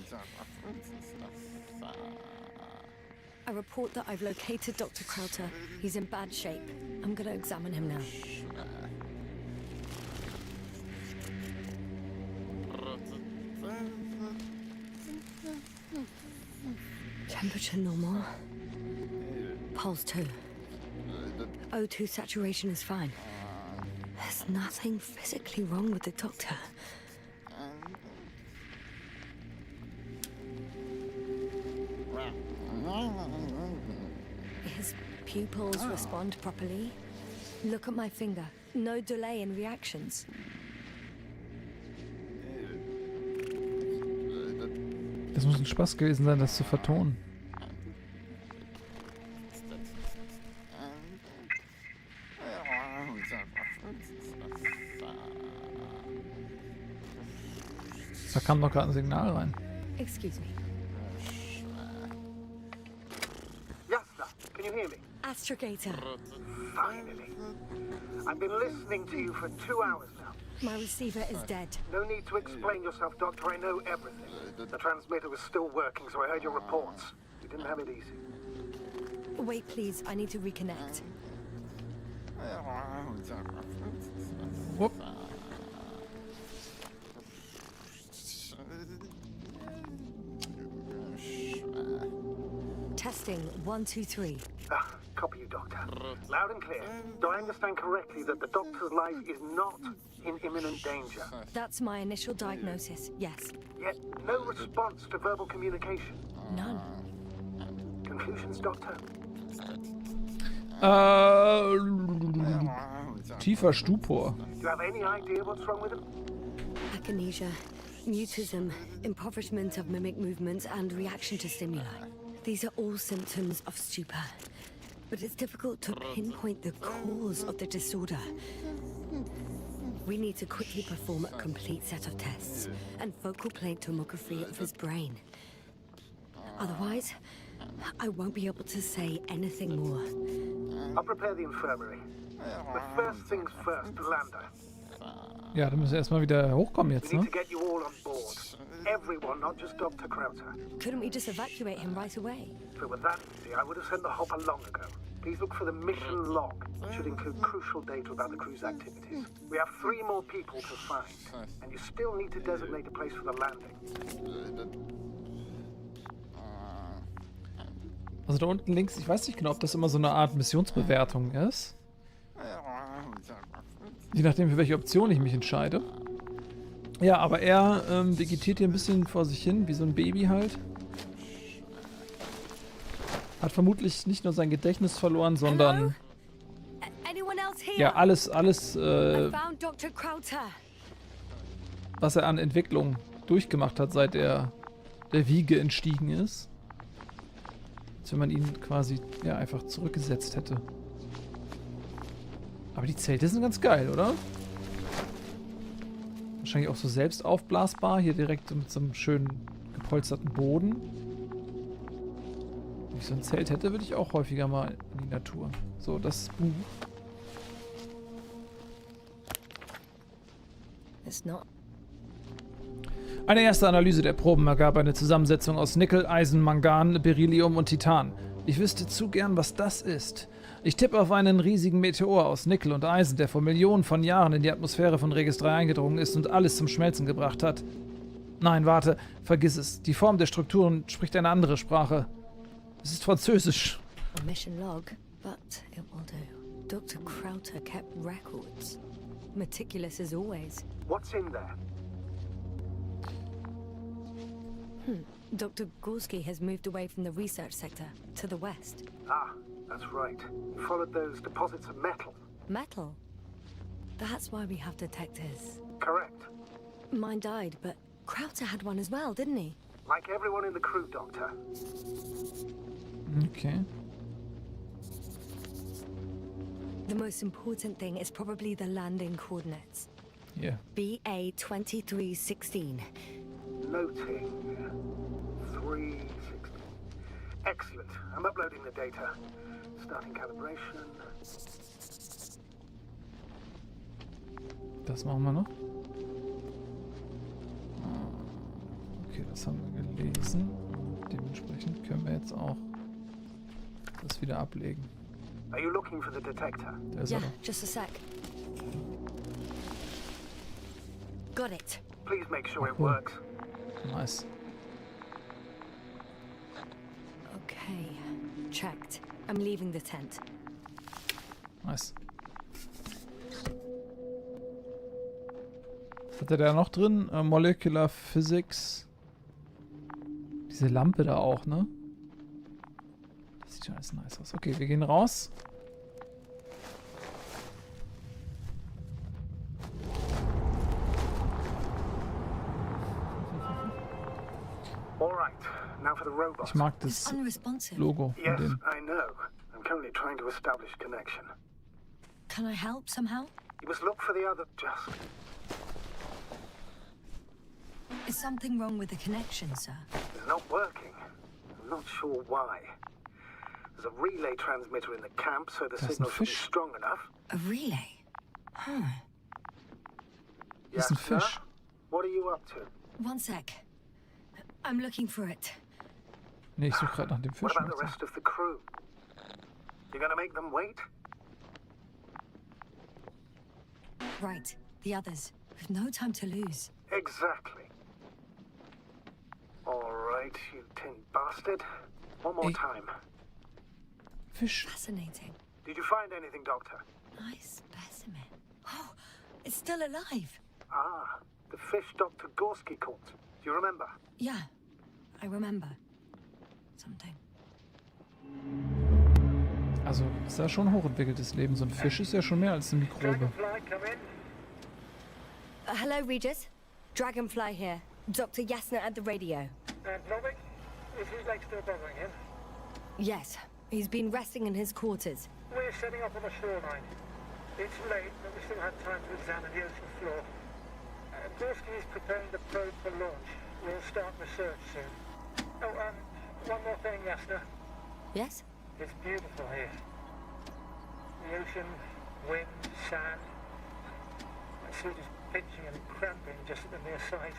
I report that I've located Dr. Crowther. He's in bad shape. I'm gonna examine him now. Temperature normal. Pulse 2. O2 saturation is fine. There's nothing physically wrong with the doctor. His pupils respond properly. Look at my finger. No delay in reactions. Das muss ein Spaß gewesen sein, das zu vertonen. Da kam doch gerade ein Signal rein. Excuse me. Yes, sir. Can you hear me? Astrogator. Finally. I've been listening to you for 2 hours now. My receiver is dead. No need to explain yourself, Doctor. I know everything. The transmitter was still working, so I heard your reports. You didn't have it easy. Wait, please. I need to reconnect. Whoop. Testing 1, 2, 3. Copy you, Doctor. Loud and clear. Do I understand correctly that the Doctor's life is not in imminent danger? That's my initial diagnosis, yes. Yet no response to verbal communication. None. Conclusions, Doctor? Tiefer Stupor. Do you have any idea what's wrong with him? Akinesia, mutism, impoverishment of mimic movements, and reaction to stimuli. These are all symptoms of stupor. But it's difficult to pinpoint the cause of the disorder. We need to quickly perform a complete set of tests and focal plane tomography of his brain. Otherwise, I won't be able to say anything more. I'll prepare the infirmary. But first things first, Lando. Ja, da müssen wir erstmal wieder hochkommen We jetzt, need ne? to get you all on board. Everyone, not just Dr. Crowther. Couldn't we just evacuate him right away? If it were that easy, I would have sent the hopper long ago. Please look for the mission log. It should include crucial data about the crew's activities. We have 3 more people to find, and you still need to designate a place for the landing. Also da unten links, ich weiß nicht genau, ob das immer so eine Art Missionsbewertung ist. Je nachdem, für welche Option ich mich entscheide. Ja, aber er vegetiert hier ein bisschen vor sich hin, wie so ein Baby halt. Hat vermutlich nicht nur sein Gedächtnis verloren, sondern Anyone else here? ja alles, I found Dr. Crowther. was er an Entwicklung durchgemacht hat, seit er der Wiege entstiegen ist. Als wenn man ihn quasi ja einfach zurückgesetzt hätte. Aber die Zelte sind ganz geil, oder? Wahrscheinlich auch so selbst aufblasbar. Hier direkt mit so einem schönen gepolsterten Boden. Wenn ich so ein Zelt hätte, würde ich auch häufiger mal in die Natur. So, das Buch. It's not. Eine erste Analyse der Proben ergab eine Zusammensetzung aus Nickel, Eisen, Mangan, Beryllium und Titan. Ich wüsste zu gern, was das ist. Ich tippe auf einen riesigen Meteor aus Nickel und Eisen, der vor Millionen von Jahren in die Atmosphäre von Regis III eingedrungen ist und alles zum Schmelzen gebracht hat. Nein, warte, vergiss es. Die Form der Strukturen spricht eine andere Sprache. Es ist Französisch. A mission log, but it will do. Dr. Crowther kept records. Meticulous as always. What's in there? Dr. Gorski has moved away from the research sector to the west. Ah, that's right. You followed those deposits of metal. Metal? That's why we have detectors. Correct. Mine died, but Krauter had one as well, didn't he? Like everyone in the crew, Doctor. Okay. The most important thing is probably the landing coordinates. Hier. BA 2316. Noting 360. Excellent. I'm uploading the data. Starting calibration. Das machen wir noch. Okay, das haben wir gelesen. Dementsprechend können wir jetzt auch das wieder ablegen. Are you looking for the detector? Da ist Yeah, er doch. just a sec. Got it. Please make sure it Cool. works. Nice. Okay, checked. I'm leaving the tent. Nice. Was hat er da noch drin? Molecular Physics. Diese Lampe da auch, ne? Das sieht schon alles nice aus. Okay, wir gehen raus. All right. Now for the robot. Ich mag It's das unresponsive. Logo von Yes, denen. I know. I'm currently trying to establish connection. Can I help somehow? You must look for the other. Just. Is something wrong with the connection, sir? It's not working. I'm not sure why. There's a relay transmitter in the camp, so the That's signal a should be fish. strong enough. A relay? Huh. Das ist ein sir? Fisch. What are you up to? One sec. I'm looking for it. Ne, ich suche gerade nach dem What Fisch. about the rest of the crew? You're gonna make them wait? Right, the others. We've no time to lose. Exactly. All right, you tin bastard. One more Hey. time. Fisch. Fascinating. Did you find anything, Doctor? Nice specimen. Oh, it's still alive. Ah, the fish Dr. Gorski caught. Do you remember? Yeah, I remember. Something. Also, ist ja schon ein hochentwickeltes Leben. So ein Fisch ist ja schon mehr als eine Mikrobe. Hello, Regis. Dragonfly here. Dr. Yasna at the radio. Novik, is his leg still bothering him? Yes, he's been resting in his quarters. We're setting up on the shoreline. It's late, but we still have time to examine the ocean floor. Gorski is preparing the probe for launch. We'll start research soon. Oh, one more thing, Yasna. Yes? It's beautiful here. The ocean, wind, sand. My suit is pinching and cramping just at the mere sight.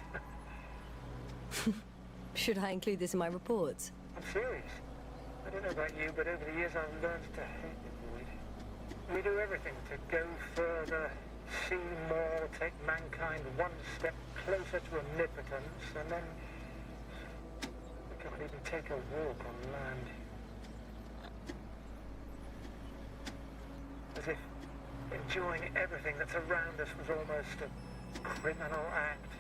Should I include this in my reports? I'm serious. I don't know about you, but over the years I've learned to hate the void. We do everything to go further, see more, take mankind one step closer to omnipotence, and then we can't even take a walk on land. As if enjoying everything that's around us was almost a criminal act.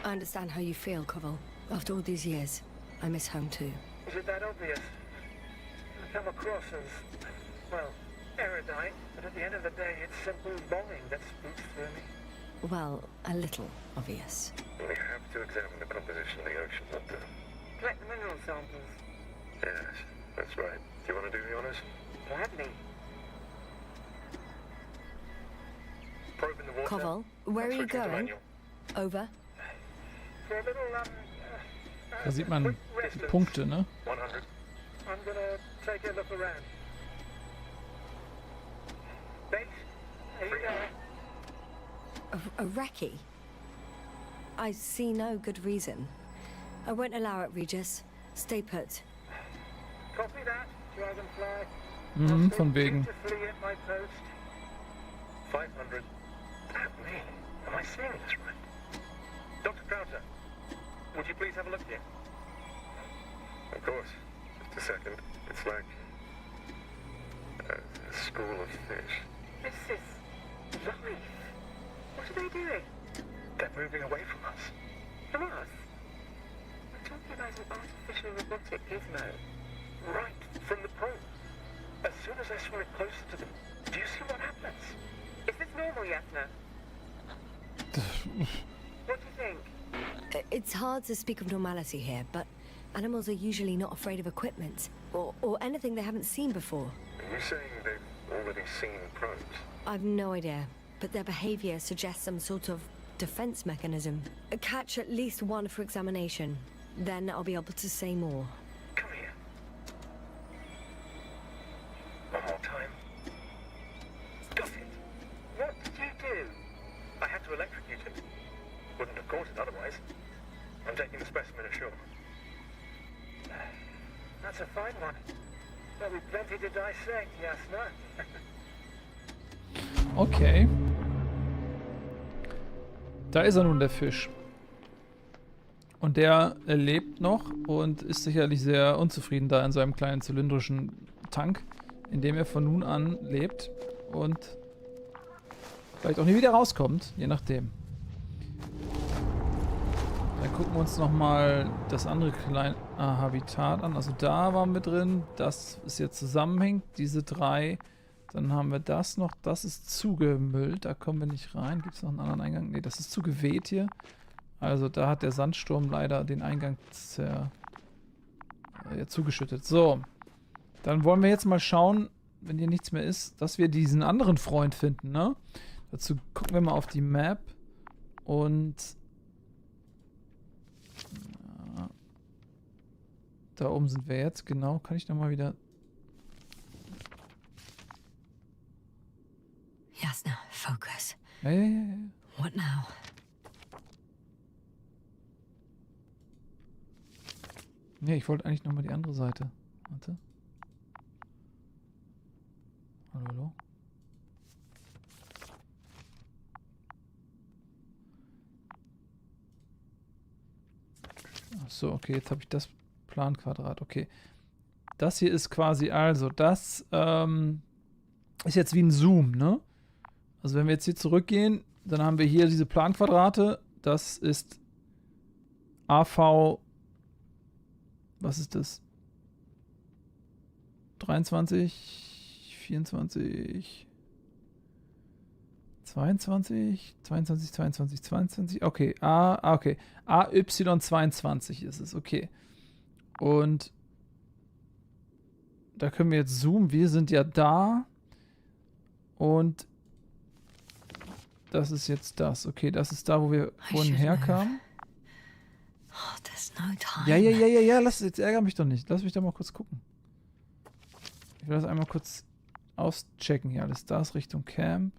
I understand how you feel, Koval. After all these years, I miss home too. Is it that obvious? I come across as, well, erudite, but at the end of the day, it's simple longing that speaks through me. Well, a little obvious. We have to examine the composition of the ocean, Doctor. Collect the mineral samples. Yes, that's right. Do you want to do the honors? Gladly. Probe in the water. Koval, where are you Switch into going? manual. Over. For a little, Da sieht man quick rest. Punkte, ne? 100. I'm gonna take a look around. Base, here you go. A recce? I see no good reason. I won't allow it, Regis. Stay put. Copy that, Dragonfly. Mhm, von wegen. Dutifully at my post. 500. Damn me. Am I seeing this right? Dr. Crowther, would you please have a look here? Of course. Just a second. It's like a school of fish. This is life. What are they doing? They're moving away from us. From us? We're talking about an artificial robotic gizmo. Right, from the probe. As soon as I swim it closer to them, do you see what happens? Is this normal, Yasna? What do you think? hard to speak of normality here, but animals are usually not afraid of equipment or anything they haven't seen before. Are you saying they've already seen probes? I've no idea, but their behavior suggests some sort of defense mechanism. Catch at least one for examination. Then I'll be able to say more. Come here. One more time. Got it. What did you do? I had to electrocute him. Wouldn't have caught it otherwise. I'm taking the specimen ashore. That's a fine one. There'll be plenty to dissect, Jasna. Okay. Da ist er nun, der Fisch. Und der lebt noch und ist sicherlich sehr unzufrieden da in seinem kleinen zylindrischen Tank, in dem er von nun an lebt und vielleicht auch nie wieder rauskommt, je nachdem. Dann gucken wir uns nochmal das andere kleine Habitat an. Also da waren wir drin, das ist jetzt zusammenhängt, diese drei. Dann haben wir das noch, das ist zugemüllt, da kommen wir nicht rein. Gibt es noch einen anderen Eingang? Ne, das ist zugeweht hier. Also da hat der Sandsturm leider den Eingang zugeschüttet. So, dann wollen wir jetzt mal schauen, wenn hier nichts mehr ist, dass wir diesen anderen Freund finden, ne? Dazu gucken wir mal auf die Map und da oben sind wir jetzt, genau. Kann ich nochmal wieder... Jasna, focus. Ja. What now? Ne, ich wollte eigentlich nochmal die andere Seite. Warte. Hallo? Achso, okay, jetzt habe ich das Planquadrat. Okay. Das hier ist quasi, also, das ist jetzt wie ein Zoom, ne? Also wenn wir jetzt hier zurückgehen, dann haben wir hier diese Planquadrate. Das ist AV... Was ist das? 23, 24, 22, 22. Okay, okay. AY22 ist es, okay. Und da können wir jetzt zoomen. Wir sind ja da. Und das ist jetzt das. Okay, das ist da, wo wir vorhin herkamen. Oh, there's no time. Ja, jetzt ärgere mich doch nicht. Lass mich doch mal kurz gucken. Ich will das einmal kurz auschecken hier alles. Da ist Richtung Camp.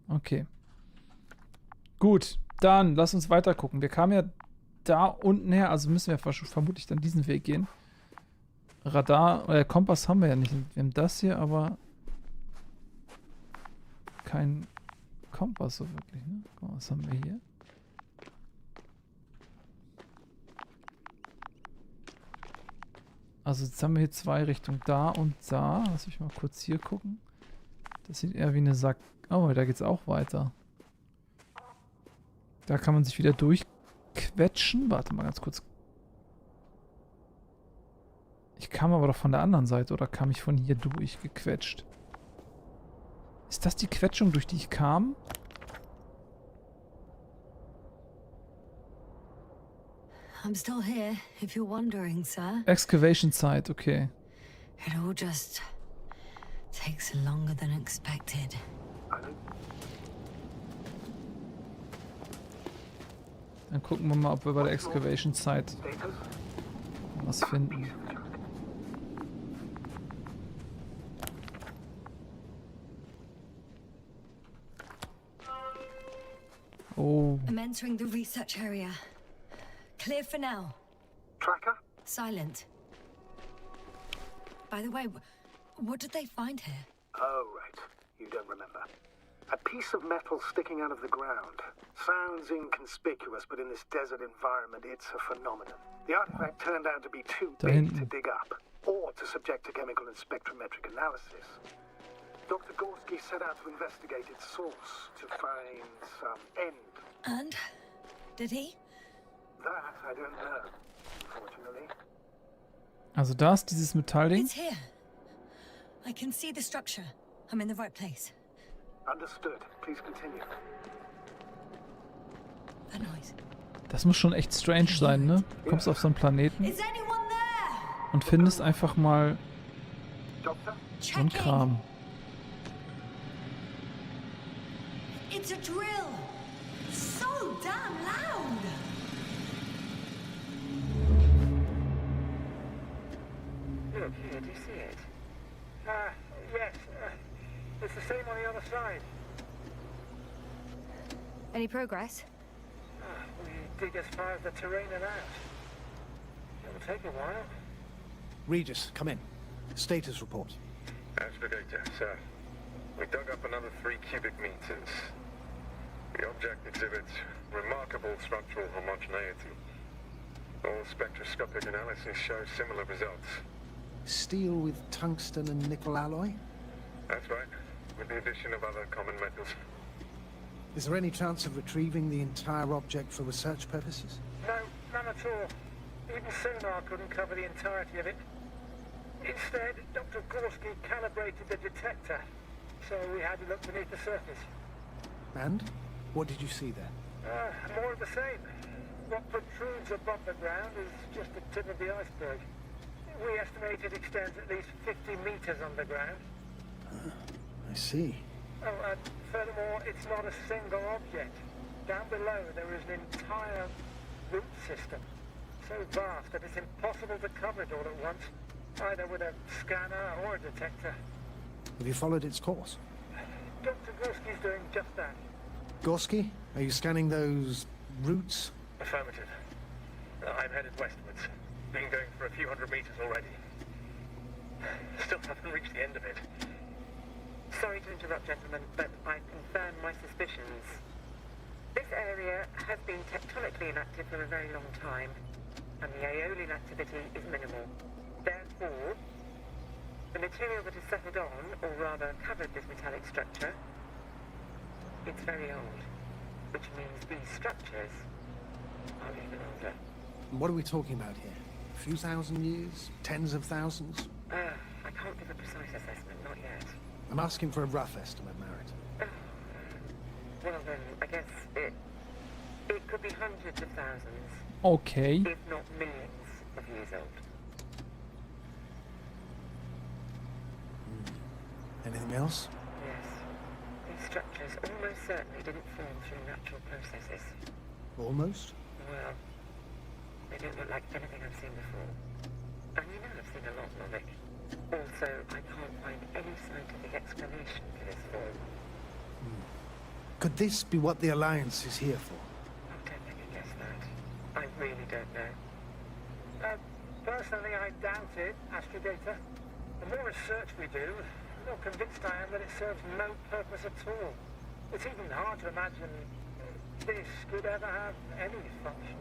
Okay. Gut, dann lass uns weiter gucken. Wir kamen ja da unten her, also müssen wir vermutlich dann diesen Weg gehen. Radar, oder Kompass haben wir ja nicht. Wir haben das hier, aber kein Kompass so wirklich, ne? Guck mal, was haben wir hier? Also jetzt haben wir hier zwei Richtungen, da und da. Lass mich mal kurz hier gucken. Das sieht eher wie eine Sack... Oh, da geht's auch weiter. Da kann man sich wieder durchquetschen. Warte mal ganz kurz. Ich kam aber doch von der anderen Seite, oder kam ich von hier durchgequetscht? Ist das die Quetschung, durch die ich kam? I'm still here, if you're wondering, sir. Excavation Site, okay. It all just takes longer than expected. Dann gucken wir mal, ob wir bei der Excavation Site was finden. Oh. I'm entering the research area. Clear for now. Tracker? Silent. By the way, what did they find here? Oh, right. You don't remember. A piece of metal sticking out of the ground. Sounds inconspicuous, but in this desert environment, it's a phenomenon. The artifact turned out to be too big to dig up, or to subject to chemical and spectrometric analysis. Dr. Gorski set out to investigate its source, to find some end. And? Did he? That I don't know, unfortunately. Also da ist dieses Metallding. It's here. I can see the structure. I'm in the right place. Understood. Please continue. That noise. Das muss schon echt strange sein, ne? Du kommst auf so einen Planeten Is anyone there? und findest einfach mal Doctor? so einen Kram. It's a drill. So damn loud. Look here, do you see it? Yes. It's the same on the other side. Any progress? We dig as far as the terrain allows. It'll take a while. Regis, come in. Status report. Aspirator, sir. We dug up another 3 cubic meters. The object exhibits remarkable structural homogeneity. All spectroscopic analysis shows similar results. Steel with tungsten and nickel alloy? That's right, with the addition of other common metals. Is there any chance of retrieving the entire object for research purposes? No, none at all. Even sonar couldn't cover the entirety of it. Instead, Dr. Gorski calibrated the detector, so we had to look beneath the surface. And? What did you see there? More of the same. What protrudes above the ground is just the tip of the iceberg. We estimate it extends at least 50 meters underground. I see. Oh, and furthermore, it's not a single object. Down below, there is an entire root system, so vast that it's impossible to cover it all at once, either with a scanner or a detector. Have you followed its course? Dr. Gorski's doing just that. Gorski, are you scanning those roots? Affirmative. I'm headed westwards. Been going for a few hundred meters already. Still haven't reached the end of it. Sorry to interrupt, gentlemen, but I confirm my suspicions. This area has been tectonically inactive for a very long time, and the aeolian activity is minimal. Therefore, the material that has settled on, or rather covered this metallic structure, it's very old, which means these structures are even older. What are we talking about here? A few thousand years? Tens of thousands? I can't give a precise assessment, not yet. I'm asking for a rough estimate, Merritt. Well then, I guess it could be hundreds of thousands, Okay. if not millions of years old. Anything else? Yes. These structures almost certainly didn't form through natural processes. Almost? Well, they don't look like anything I've seen before. And you know I've seen a lot, Lovick. Also, I can't find any scientific explanation for this form. Could this be what the Alliance is here for? Oh, don't make me guess that. I really don't know. Personally, I doubt it, Astrogator. The more research we do, the more convinced I am that it serves no purpose at all. It's even hard to imagine this could ever have any function.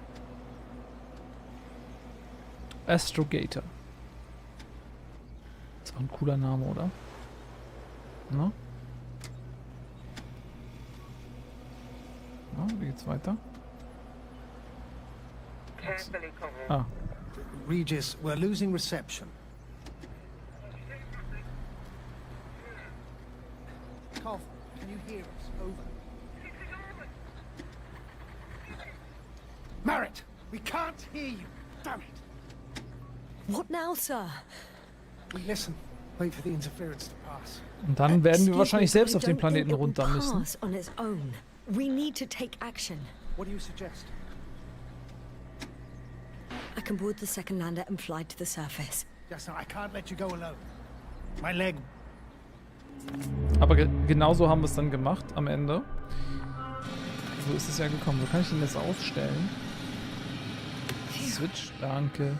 Astrogator. Ist auch ein cooler Name, oder? Na? Na, wie geht's weiter? Carefully, Conrad. Ah, Regis, we're losing reception. Carl, can you hear us? Over. Merritt, we can't hear you. Damn it. What now, sir? We listen. Wait for the interference to pass. und dann werden wir Excuse wahrscheinlich me, selbst I auf den don't think Planeten it will runter müssen. pass on its own. We need to take action. What do you suggest? I can board the second lander and fly to the surface. Yes, no, I can't let you go alone. My leg. Aber genauso haben wir es dann gemacht am Ende. So ist es ja gekommen. Wo kann ich denn das ausstellen? Switch, danke.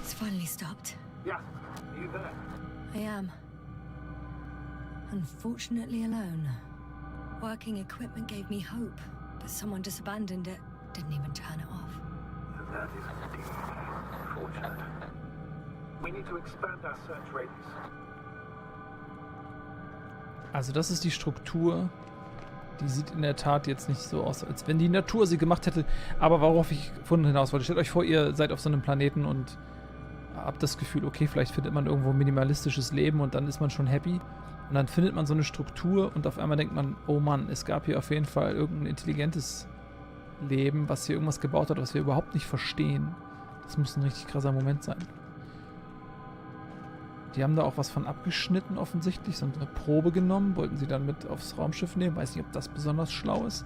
It's finally stopped. Yeah, are you there? I am. Unfortunately alone. Working equipment gave me hope, but someone just abandoned it. Didn't even turn it off. That is indeed unfortunate. We need to expand our search radius. Also das ist die Struktur. Die sieht in der Tat jetzt nicht so aus, als wenn die Natur sie gemacht hätte. Aber worauf ich vorhin hinaus wollte, stellt euch vor, ihr seid auf so einem Planeten und habt das Gefühl, okay, vielleicht findet man irgendwo minimalistisches Leben und dann ist man schon happy. Und dann findet man so eine Struktur und auf einmal denkt man, oh Mann, es gab hier auf jeden Fall irgendein intelligentes leben, was hier irgendwas gebaut hat, was wir überhaupt nicht verstehen. Das muss ein richtig krasser Moment sein. Die haben da auch was von abgeschnitten offensichtlich, so eine Probe genommen, wollten sie dann mit aufs Raumschiff nehmen. Weiß nicht, ob das besonders schlau ist.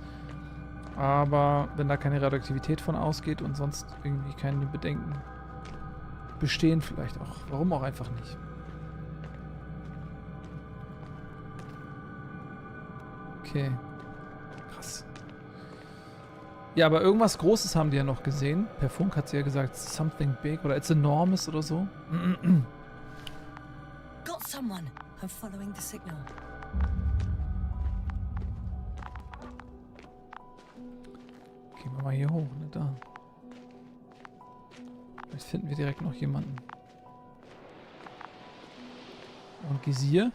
Aber wenn da keine Radioaktivität von ausgeht und sonst irgendwie keine Bedenken bestehen, vielleicht auch. Warum auch einfach nicht? Okay. Krass. Ja, aber irgendwas Großes haben die ja noch gesehen. Per Funk hat sie ja gesagt, something big oder it's enormous oder so. Got someone. I'm following the signal. Gehen wir mal hier hoch, ne, da. Vielleicht finden wir direkt noch jemanden. Und Gesier.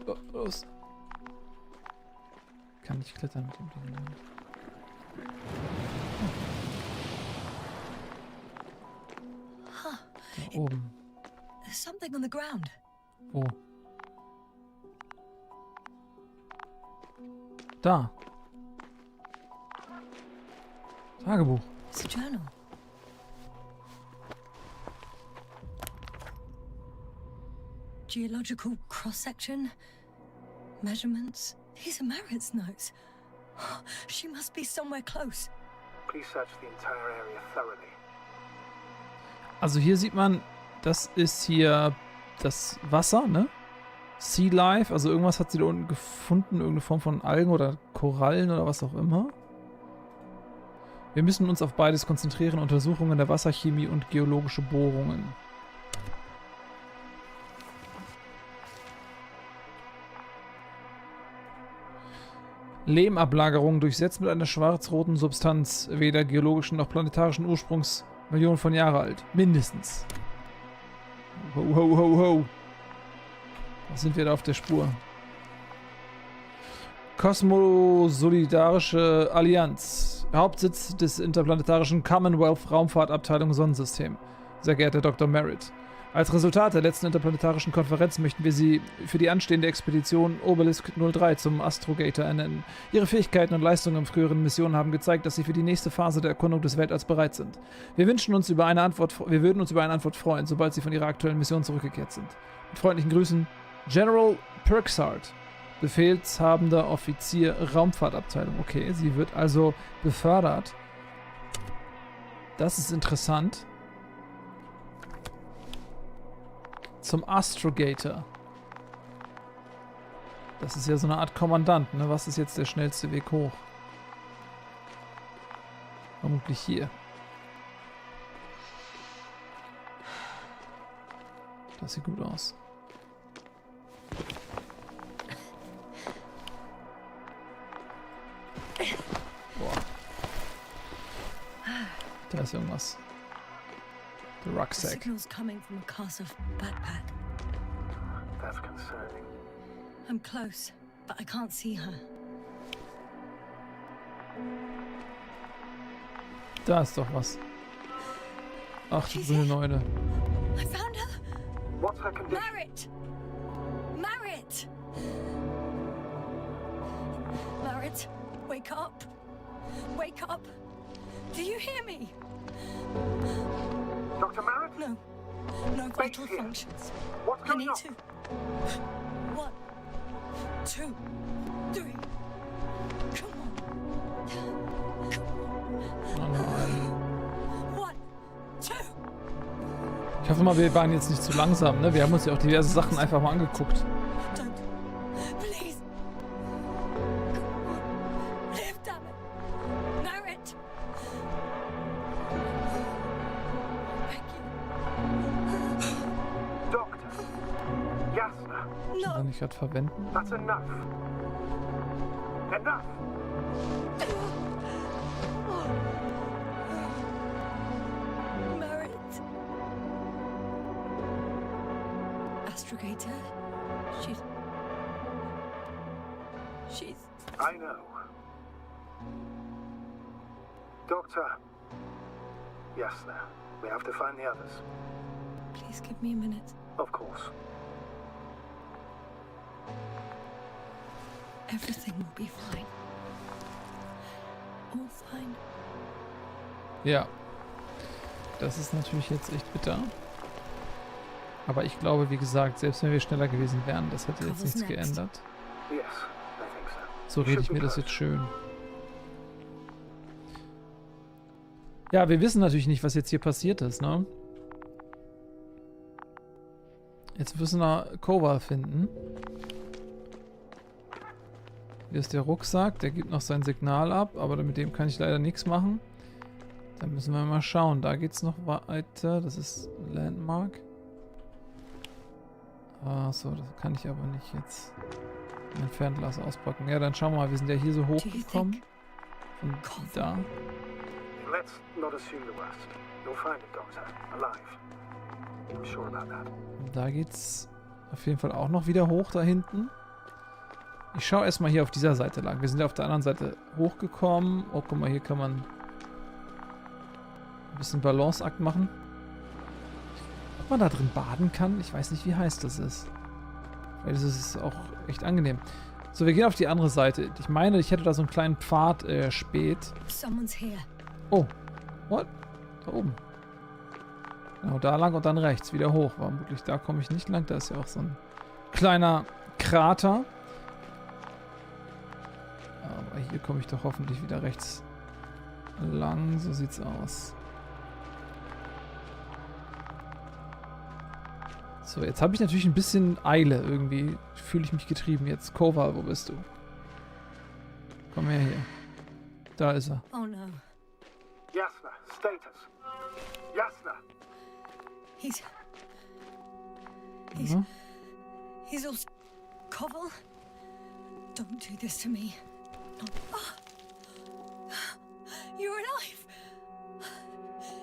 Oh, los. Kann nicht klettern mit dem Ding. Da oben. There's something on the ground. Wo? Da. Tagebuch. It's a journal. Geological cross-section. Measurements. These are Merritt's notes. She must be somewhere close. Please search the entire area thoroughly. Also hier sieht man, das ist hier das Wasser, ne? Sea Life, also irgendwas hat sie da unten gefunden, irgendeine Form von Algen oder Korallen oder was auch immer. Wir müssen uns auf beides konzentrieren, Untersuchungen der Wasserchemie und geologische Bohrungen. Lehmablagerung durchsetzt mit einer schwarz-roten Substanz, weder geologischen noch planetarischen Ursprungs, Millionen von Jahren alt. Mindestens. Ho, ho, ho, ho. Was sind wir da auf der Spur? Kosmosolidarische Allianz. Hauptsitz des interplanetarischen Commonwealth Raumfahrtabteilung Sonnensystem. Sehr geehrter Dr. Merritt. Als Resultat der letzten interplanetarischen Konferenz möchten wir Sie für die anstehende Expedition Obelisk 03 zum Astrogator ernennen. Ihre Fähigkeiten und Leistungen in früheren Missionen haben gezeigt, dass Sie für die nächste Phase der Erkundung des Weltalls bereit sind. Wir würden uns über eine Antwort freuen, sobald Sie von Ihrer aktuellen Mission zurückgekehrt sind. Mit freundlichen Grüßen, General Perksart, befehlshabender Offizier Raumfahrtabteilung. Okay, sie wird also befördert. Das ist interessant. Zum Astrogator. Das ist ja so eine Art Kommandant, ne? Was ist jetzt der schnellste Weg hoch? Vermutlich hier. Das sieht gut aus. Boah. Da ist irgendwas. The The rucksack. signal's coming from a castle backpack. That's concerning. I'm close, but I can't see her. Da ist doch was. Ach du grüne Neune. I found her! What's her condition? Merritt! Merritt! Merritt, wake up! Wake up! Do you hear me? Dr. Merritt? No. No vital functions. What's I going need on? to. 1, 2, 3. Come on. Oh nein. 1, 2. Ich hoffe mal, wir waren jetzt nicht zu langsam, ne? Wir haben uns ja auch diverse Sachen einfach mal angeguckt. Don't. Please. Live, damn it. Merritt. Thank you. Doctor. Jasna. Kann No. ich gerade verwenden? That's enough. Enough. Merritt. Astrogator. She's. I know. Doctor. Jasna. We have to find the others. Please give me a minute. Of course. Everything will be fine. All fine. Ja. Das ist natürlich jetzt echt bitter. Aber ich glaube, wie gesagt, selbst wenn wir schneller gewesen wären, das hätte jetzt nichts geändert. Yes, I think so. So rede ich mir das jetzt schön. Ja, wir wissen natürlich nicht, was jetzt hier passiert ist, ne? Jetzt müssen wir Kova finden. Hier ist der Rucksack, der gibt noch sein Signal ab, aber mit dem kann ich leider nichts machen. Da müssen wir mal schauen. Da geht es noch weiter. Das ist Landmark. Achso, das kann ich aber nicht jetzt mein Fernglas auspacken. Ja, dann schauen wir mal. Wir sind ja hier so hochgekommen. Und da. Let's not assume the worst. You'll find it, Doctor. Alive. I'm sure about that. Da geht's auf jeden Fall auch noch wieder hoch da hinten. Ich schaue erstmal hier auf dieser Seite lang. Wir sind ja auf der anderen Seite hochgekommen. Oh, guck mal, hier kann man ein bisschen Balanceakt machen. Ob man da drin baden kann? Ich weiß nicht, wie heiß das ist. Weil das ist auch echt angenehm. So, wir gehen auf die andere Seite. Ich meine, ich hätte da so einen kleinen Pfad spät. Someone's here. Oh, what? Da oben. Genau, da lang und dann rechts, wieder hoch. Vermutlich da komme ich nicht lang. Da ist ja auch so ein kleiner Krater. Aber hier komme ich doch hoffentlich wieder rechts lang. So sieht's aus. So, jetzt habe ich natürlich ein bisschen Eile irgendwie. Fühle ich mich getrieben jetzt. Kova, wo bist du? Komm her hier. Da ist er. Oh no. Yasna, status. Yasna. He's all... Koval? Don't do this to me. You're alive!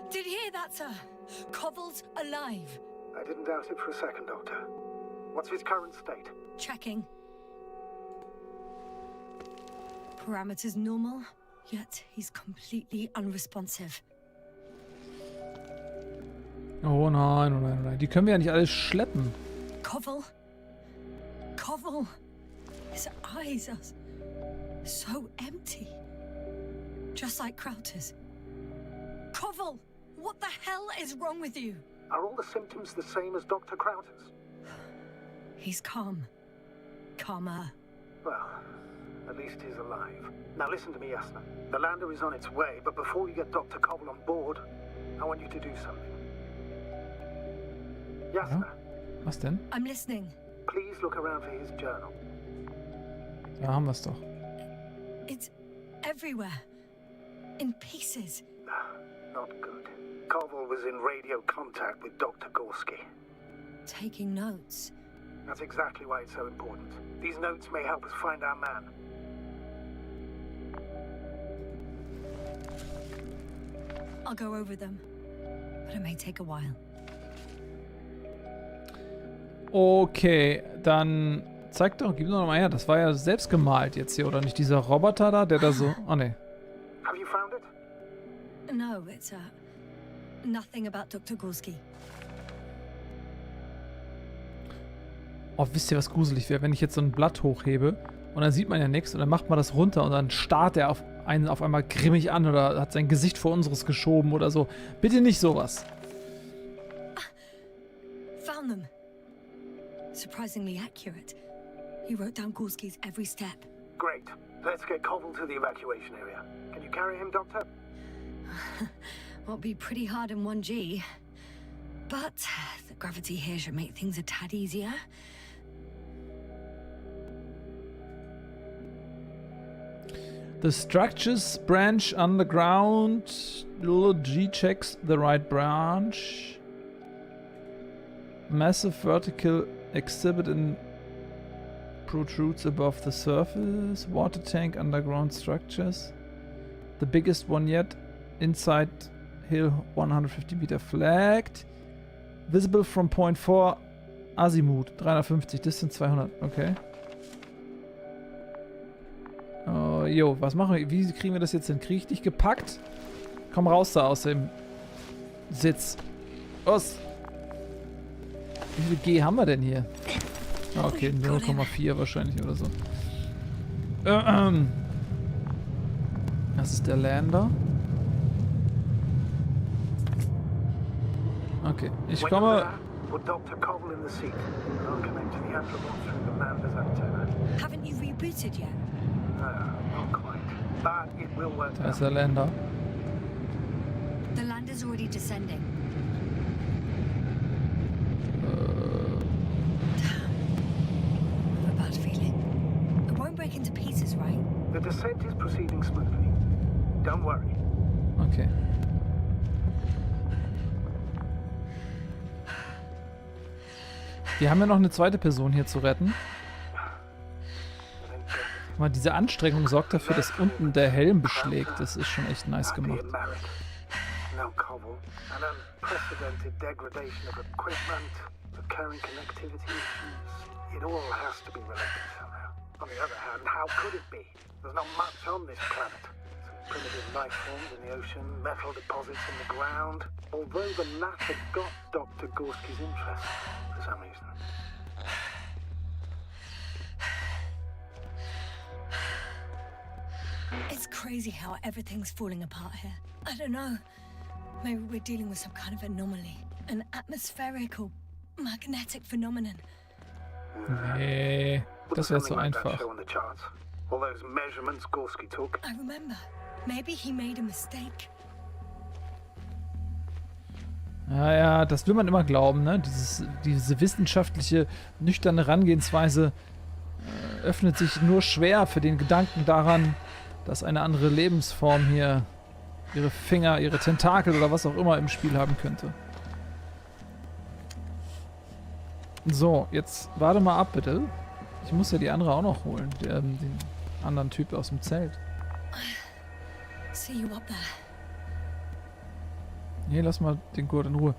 Did you hear that, sir? Koval's alive. I didn't doubt it for a second, Doctor. What's his current state? Checking. Parameters normal, yet he's completely unresponsive. Oh nein, oh nein, oh nein. Die können wir ja nicht alles schleppen. Koval? Koval? His eyes are so empty. Just like Krauter's. Koval! What the hell is wrong with you? Are all the symptoms the same as Dr. Krauter's? He's calm. Calmer. Well, at least he's alive. Now listen to me, Yasna. The lander is on its way, but before you get Dr. Koval on board, I want you to do something. Yasna. Ja? Was denn? I'm listening. Please look around for his journal. Da haben wir es doch. It's everywhere. In pieces. Not good. Koval was in radio contact with Dr. Gorski. Taking notes. That's exactly why it's so important. These notes may help us find our man. I'll go over them. But it may take a while. Okay, dann zeig doch, gib doch noch mal her. Das war ja selbst gemalt jetzt hier, oder nicht? Dieser Roboter da, der da so... Oh, ne. Have you found it? No, it's nothing about Dr. Gorski. Oh, wisst ihr, was gruselig wäre, wenn ich jetzt so ein Blatt hochhebe und dann sieht man ja nichts und dann macht man das runter und dann starrt er auf einen auf einmal grimmig an oder hat sein Gesicht vor unseres geschoben oder so. Bitte nicht sowas. Found them. Surprisingly accurate. He wrote down Gorski's every step. Great. Let's get Koval to the evacuation area. Can you carry him, Doctor? Won't be pretty hard in 1G. But the gravity here should make things a tad easier. The structures branch underground. G checks the right branch. Massive vertical exhibit in protrudes above the surface. Water tank underground structures. The biggest one yet. Inside hill 150 meter flagged. Visible from point 4. Azimuth 350. Distance 200. Okay. Oh, jo, was machen wir? Wie kriegen wir das jetzt hin? Kriege ich dich gepackt? Komm raus da aus dem Sitz. Los! Wie viel G haben wir denn hier? Okay, 0,4 wahrscheinlich oder so. Das ist der Lander. Okay, ich komme. Haven't you rebooted yet? Da ist der Lander. The land is already descending. Damn. I have a bad feeling. It won't break into pieces, right? The descent is proceeding smoothly. Don't worry. Okay. Wir haben ja noch eine zweite Person hier zu retten. Mal, diese Anstrengung sorgt dafür, dass unten der Helm beschlägt. Das ist schon echt nice gemacht. No cobble, an unprecedented degradation of equipment, recurring connectivity issues. It all has to be related somehow. On the other hand, how could it be? There's not much on this planet. Some primitive life forms in the ocean, metal deposits in the ground. Although the latter got Dr. Gorski's interest for some reason. It's crazy how everything's falling apart here. I don't know. Maybe we're dealing with some kind of anomaly. An atmospheric or magnetic phenomenon. Nee, das wäre zu einfach. All those measurements Gorski took. I remember. Maybe he made a mistake. Ja, das will man immer glauben, ne? Diese wissenschaftliche, nüchterne Herangehensweise öffnet sich nur schwer für den Gedanken daran, dass eine andere Lebensform hier ihre Finger, ihre Tentakel oder was auch immer im Spiel haben könnte. So, jetzt warte mal ab, bitte. Ich muss ja die andere auch noch holen. Den anderen Typ aus dem Zelt. See you up there. Nee, lass mal den Gurt in Ruhe.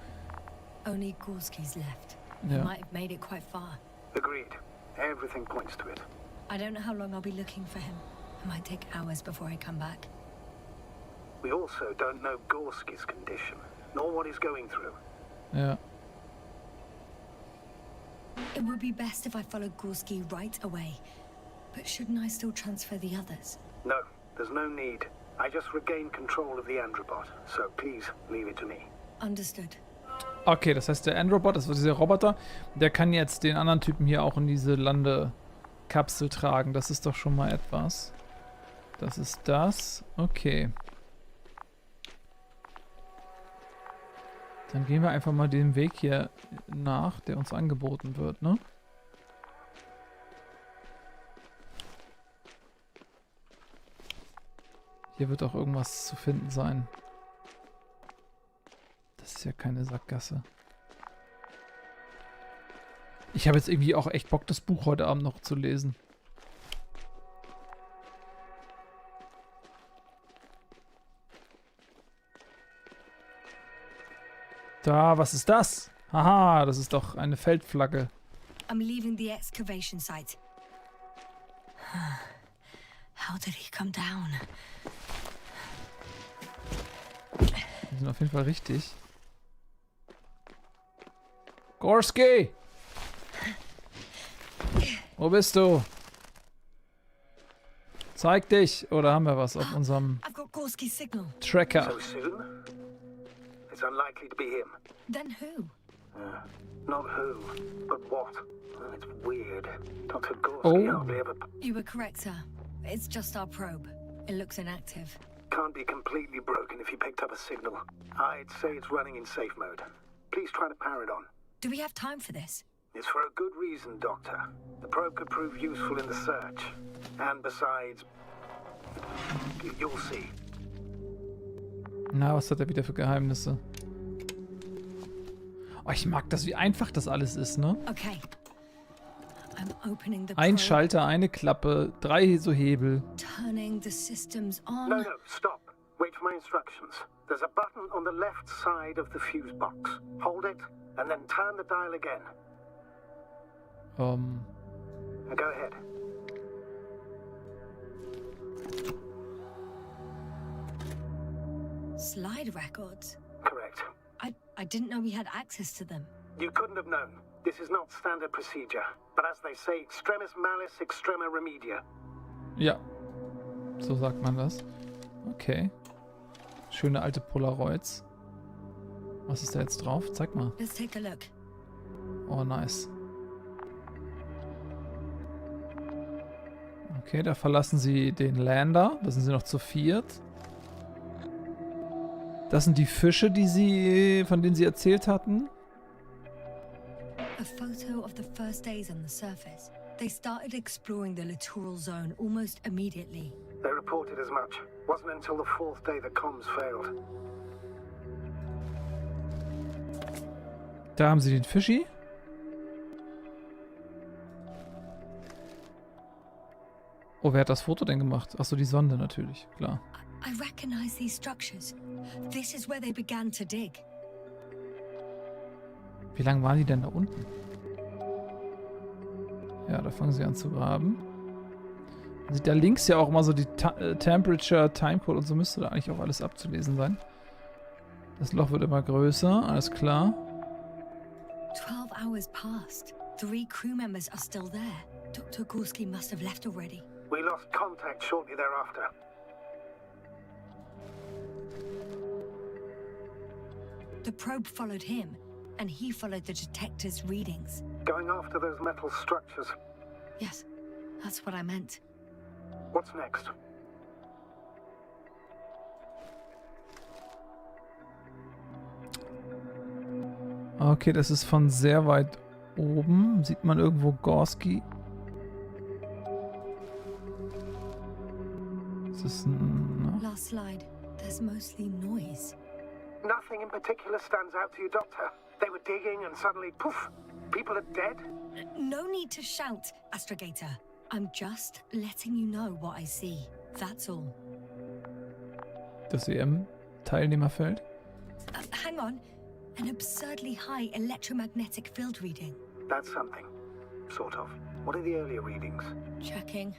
Only Gorski's left. He Ja. might have made it quite far. Agreed. Everything points to it. I don't know how long I'll be looking for him. It might take hours before I come back. We also don't know Gorski's condition, nor what he's going through. Ja. It would be best if I followed Gorski right away. But shouldn't I still transfer the others? No, there's no need. I just regained control of the Androbot, so please leave it to me. Understood. Okay, das heißt, der Androbot, das war dieser Roboter, der kann jetzt den anderen Typen hier auch in diese Landekapsel tragen. Das ist doch schon mal etwas. Das ist das. Okay. Dann gehen wir einfach mal dem Weg hier nach, der uns angeboten wird, ne? Hier wird auch irgendwas zu finden sein. Das ist ja keine Sackgasse. Ich habe jetzt irgendwie auch echt Bock, das Buch heute Abend noch zu lesen. Da, was ist das? Haha, das ist doch eine Feldflagge. I'm leaving the excavation site. How did he come down? Die sind auf jeden Fall richtig. Gorski! Wo bist du? Zeig dich! Oder haben wir was auf unserem I've got Gorski's signal. Tracker? So soon? It's unlikely to be him. Then who? Not who, but what. It's weird. Dr. Gorski Oh. hardly ever You were correct, sir. It's just our probe. It looks inactive. can't be completely broken if you picked up a signal. I'd say it's running in safe mode. Please try to power it on. Do we have time for this? It's for a good reason, Doctor. The probe could prove useful in the search. And besides, you'll see. Na, was hat er wieder für Geheimnisse? Oh, ich mag das, wie einfach das alles ist, ne? Okay. I'm opening the Ein probe, Schalter, eine Klappe, 3 so Hebel. turning the systems on. No, stop. Wait for my instructions. There's a button on the left side of the fuse box. Hold it, and then turn the dial again. Now go ahead. Slide records. Correct. I didn't know we had access to them. You couldn't have known. This is not standard procedure, but as they say, extremis malice, extrema remedia. Ja, so sagt man das. Okay. Schöne alte Polaroids. Was ist da jetzt drauf? Zeig mal. Let's take a look. Oh, nice. Okay, da verlassen sie den Lander. Da sind sie noch zu viert. Das sind die Fische, von denen sie erzählt hatten. A photo of the first days on the surface. They started exploring the littoral zone almost immediately. They reported as much. Wasn't until the 4th day the comms failed. Da haben sie den Fischi. Oh, wer hat das Foto denn gemacht? Achso, die Sonde natürlich, klar. I recognize these structures. This is where they began to dig. Wie lange waren die denn da unten? Ja, da fangen sie an zu graben. Man sieht da links ja auch mal so die Temperature, Timecode und so müsste da eigentlich auch alles abzulesen sein. Das Loch wird immer größer, alles klar. 12 hours passed. 3 crew members are still there. Dr. Gorski must have left already. We lost contact shortly thereafter. The probe followed him, and he followed the detector's readings. Going after those metal structures. Yes, that's what I meant. What's next? Okay, das ist von sehr weit oben. Sieht man irgendwo Gorski? Das ist ein... Last slide. There's mostly noise. Nothing in particular stands out to you, Doctor. They were digging and suddenly, poof, people are dead? No need to shout, Astrogator. I'm just letting you know what I see. That's all. Das EM-Teilnehmerfeld? Hang on. An absurdly high electromagnetic field reading. That's something. Sort of. What are the earlier readings? Checking.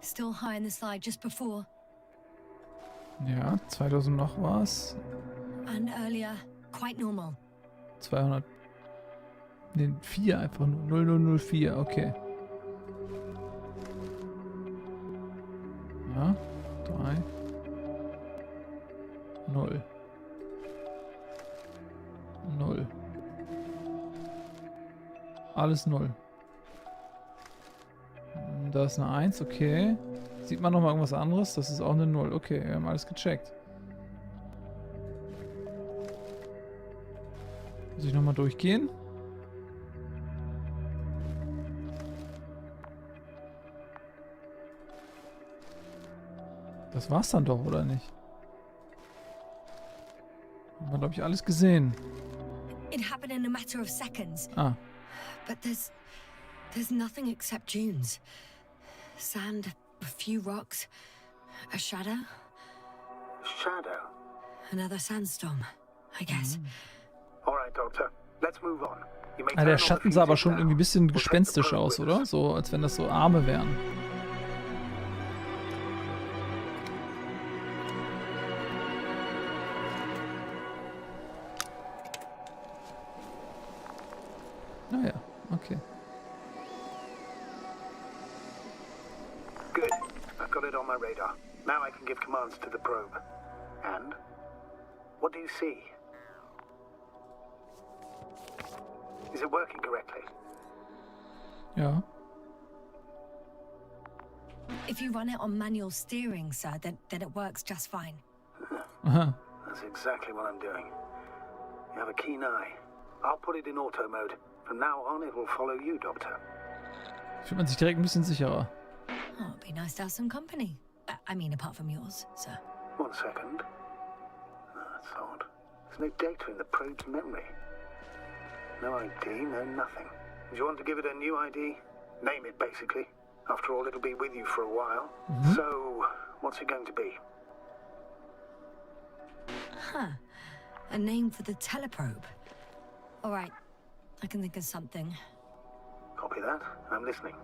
Still high in the slide just before. Ja, 2000 noch was. And earlier, quite normal. 200. Ne, 4 einfach nur. 0004, okay. Ja, 3. 0. 0. Alles 0. Da ist eine 1, okay. Sieht man noch mal irgendwas anderes? Das ist auch eine 0. Okay, wir haben alles gecheckt. Muss ich noch mal durchgehen? Das war's dann doch, oder nicht? Haben wir, glaube ich, alles gesehen. It happened in a matter of seconds. Ah. But there's nothing except dunes. Sand, a few rocks, a shadow. Shadow? Another sandstorm, I guess. All right, Doctor. Let's move on. You may Ah, turn der off the Schatten sah aber fuses schon now. irgendwie ein bisschen We'll take the gespenstisch probe aus, with oder? us. So, als wenn das so Arme wären. Naja, okay. Good. I've got it on my radar. Now I can give commands to the probe. And? What do you see? Is it working correctly? Ja. If you run it on manual steering, sir, then it works just fine. Aha. That's exactly what I'm doing. You have a keen eye. I'll put it in auto mode. From now on, it will follow you, Doctor. Fühlt man sich direkt ein bisschen sicherer. Oh, it'd be nice to have some company. I mean, apart from yours, sir. 1 second. That's odd. There's no data in the probe's memory. No ID, no nothing. Do you want to give it a new ID? Name it, basically. After all, it'll be with you for a while. So, what's it going to be? Huh. A name for the teleprobe. All right. I can think of something. Copy that. I'm listening.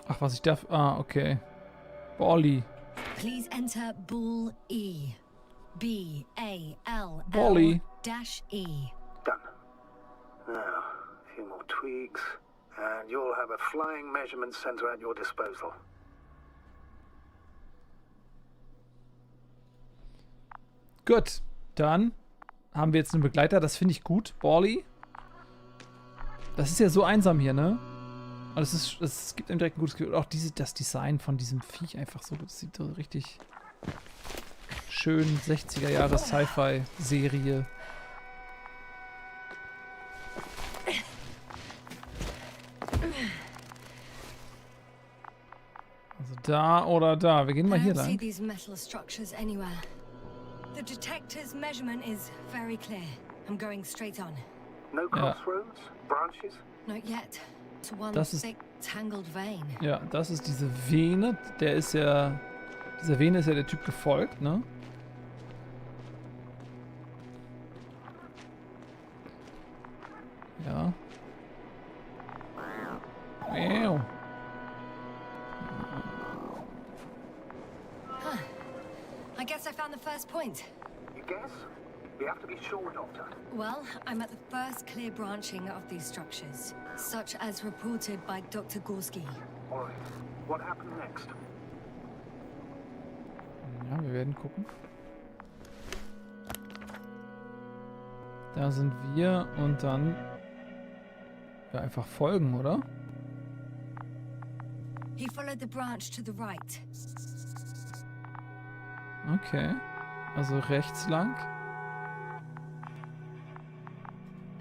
Ach, was ich darf... Ah, okay. Bolly. Please enter Ball E. Ball-E. B-A-L-L--E. Done. Now, a few more tweaks, and you'll have a flying measurement center at your disposal. Gut, dann haben wir jetzt einen Begleiter. Das finde ich gut. Ball-E. Das ist ja so einsam hier, ne? Aber es gibt einem direkt ein gutes Gefühl. Und auch das Design von diesem Viech einfach so. Das sieht so richtig schön 60er Jahre Sci-Fi-Serie. Also da oder da. Wir gehen mal hier lang. See these metal structures anywhere. The detector's measurement is very clear. I'm going straight on. No crossroads? Branches? Not yet. It's one Das ist- thick, tangled vein. Ja, das ist diese Vene. Dieser Vene ist ja der Typ gefolgt, ne? Ja. Wow. I guess I found the first point. You guess? We have to be sure, Doctor. Well, I'm at the first clear branching of these structures, such as reported by Dr. Gorski. All right. What happened next? Ja, wir werden gucken. Da sind wir und dann ja, einfach folgen, oder? He followed the branch to the right. Okay. Also rechts lang.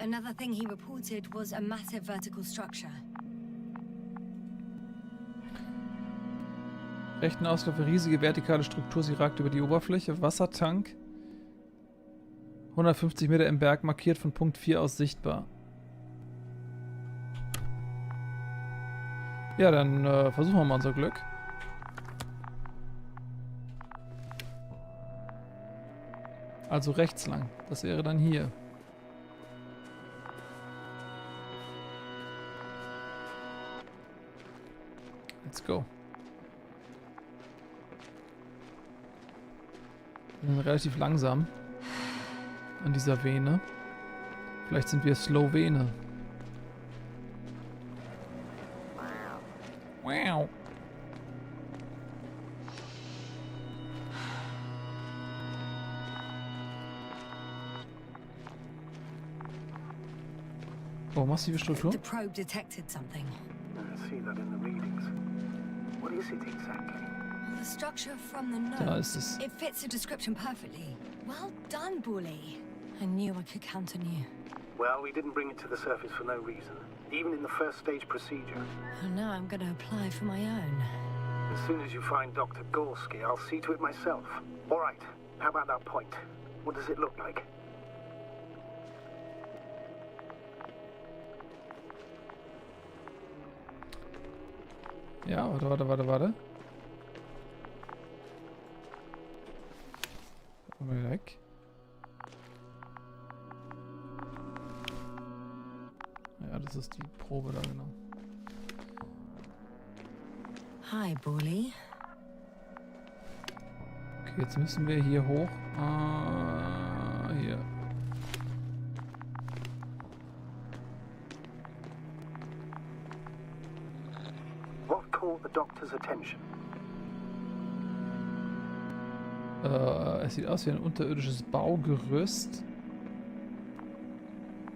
Another thing he reported was a massive vertical structure. Rechten Auslauf, riesige vertikale Struktur, sie ragt über die Oberfläche. Wassertank. 150 Meter im Berg, markiert von Punkt 4 aus sichtbar. Ja, dann versuchen wir mal unser Glück. Also rechts lang. Das wäre dann hier. Let's go. Wir sind relativ langsam an dieser Vene. Vielleicht sind wir Slowene. Wow. Oh, massive Struktur. The probe detected something. I see that in the readings. What is it exactly? The structure from the notes. Da ist es. It fits the description perfectly. Well done, Bully. I knew I could count on you. Well, we didn't bring it to the surface for no reason. Even in the first stage procedure. And now I'm going to apply for my own. As soon as you find Dr. Gorski, I'll see to it myself. All right. How about that point? What does it look like? Ja, warte. Mal weg. Ja, das ist die Probe da, genau. Hi, Bully. Okay, jetzt müssen wir hier hoch. Hier. What caught the doctor's attention? Es sieht aus wie ein unterirdisches Baugerüst.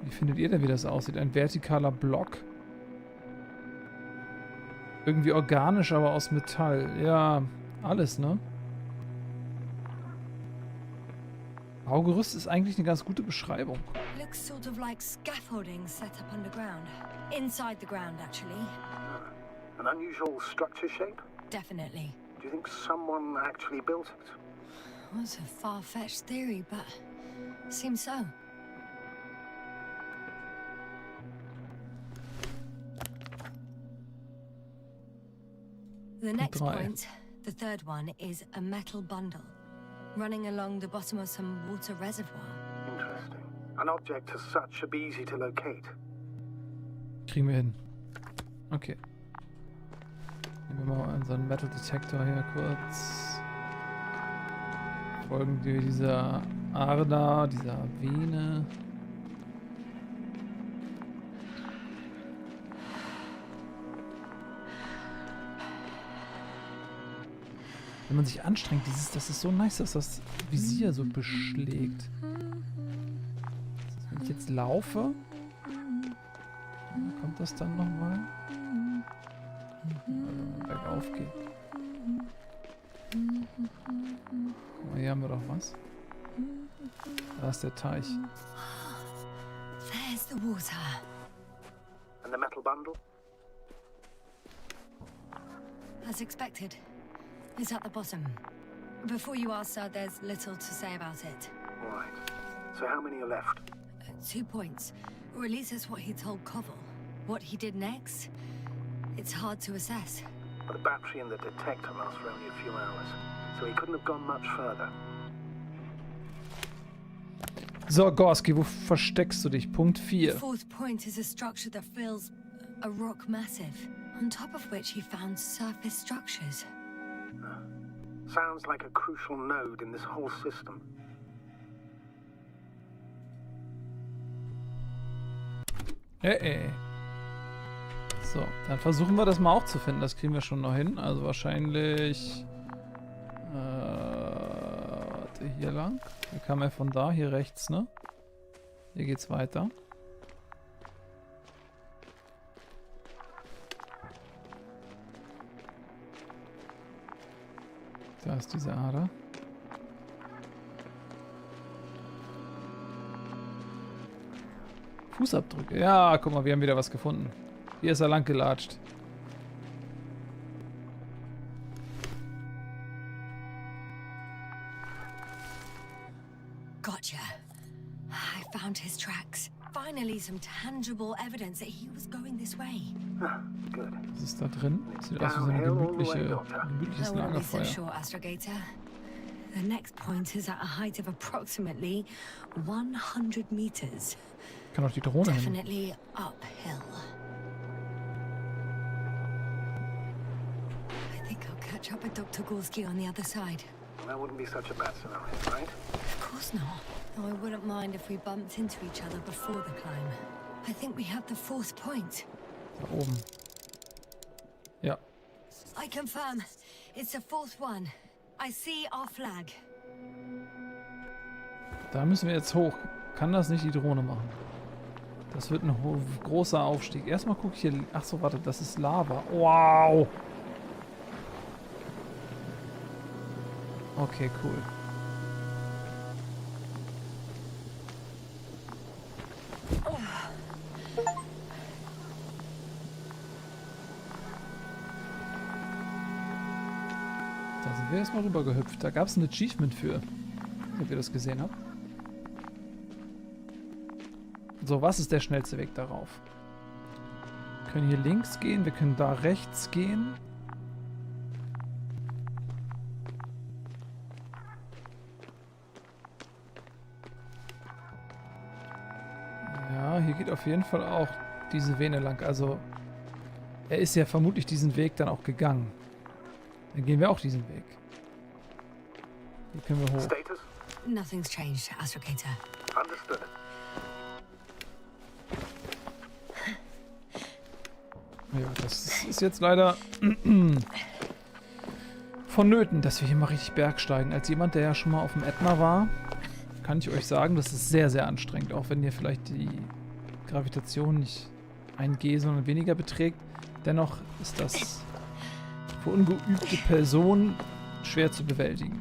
Wie findet ihr denn, wie das aussieht? Ein vertikaler Block. Irgendwie organisch, aber aus Metall. Ja, alles, ne? Baugerüst ist eigentlich eine ganz gute Beschreibung. Looks sort of like scaffolding set up underground. Inside the ground, actually. An unusual structure shape? Definitely. Do you think someone actually built it? Was a far-fetched theory, but seems so. The next point, the third one, is a metal bundle running along the bottom of some water reservoir. Interesting. An object as such should be easy to locate. Kriegen wir hin. Okay. Nehmen wir mal unseren Metal Detector hier kurz. Folgen wir dieser Ader, dieser Vene. Wenn man sich anstrengt, das ist so nice, dass das Visier so beschlägt. Wenn ich jetzt laufe, kommt das dann nochmal? Wenn man bergauf geht. Guck mal, hier haben wir doch was. Da ist der Teich. There's the water. And the metal bundle? As expected. It's at the bottom. Before you ask, sir, there's little to say about it. Right. So how many are left? 2 points. Or at least that's what he told Koval. What he did next, it's hard to assess. But the battery and the detector last for only a few hours, so he couldn't have gone much further. So, Gorski, wo versteckst du dich? Punkt 4. The fourth point is a structure that fills a rock massive, on top of which he found surface structures. Sounds like a crucial node in this whole system. So, dann versuchen wir das mal auch zu finden. Das kriegen wir schon noch hin. Also wahrscheinlich hier lang. Hier kam er von da, hier rechts, ne? Hier geht's weiter. Da ist diese Ader. Fußabdrücke. Ja, guck mal, wir haben wieder was gefunden. Hier ist er lang gelatscht. Gotcha. I found his tracks. Finally, some tangible evidence that he was going this way. Good. Was ist da drin? Sieht aus wie so ein gemütliches I won't be so Lagerfeuer. short, Astrogator. The next point is at a height of approximately 100 meters. Kann auch die Drohne hin. Definitely uphill. I think I'll catch up with Dr. Gorski on the other side. That wouldn't be such a bad scenario, right? Of course not. Though I wouldn't mind if we bumped into each other before the climb. I think we have the fourth point. Da oben. Ja. I confirm. It's the fourth one. I see our flag. Da müssen wir jetzt hoch. Kann das nicht die Drohne machen? Das wird ein großer Aufstieg. Erstmal gucke ich hier. Achso, warte, das ist Lava. Wow! Okay, cool. Da sind wir erstmal rüber gehüpft. Da gab es ein Achievement für. Ob ihr das gesehen habt. So, was ist der schnellste Weg darauf? Wir können hier links gehen, wir können da rechts gehen. Ja, hier geht auf jeden Fall auch diese Vene lang. Also, er ist ja vermutlich diesen Weg dann auch gegangen. Dann gehen wir auch diesen Weg. Hier können wir hoch. Status? Nothing's changed, Astrogator. Understood. Ja, das ist jetzt leider vonnöten, dass wir hier mal richtig bergsteigen. Als jemand, der ja schon mal auf dem Ätna war, kann ich euch sagen, das ist sehr, sehr anstrengend. Auch wenn ihr vielleicht die Gravitation nicht 1G, sondern weniger beträgt. Dennoch ist das für ungeübte Personen schwer zu bewältigen.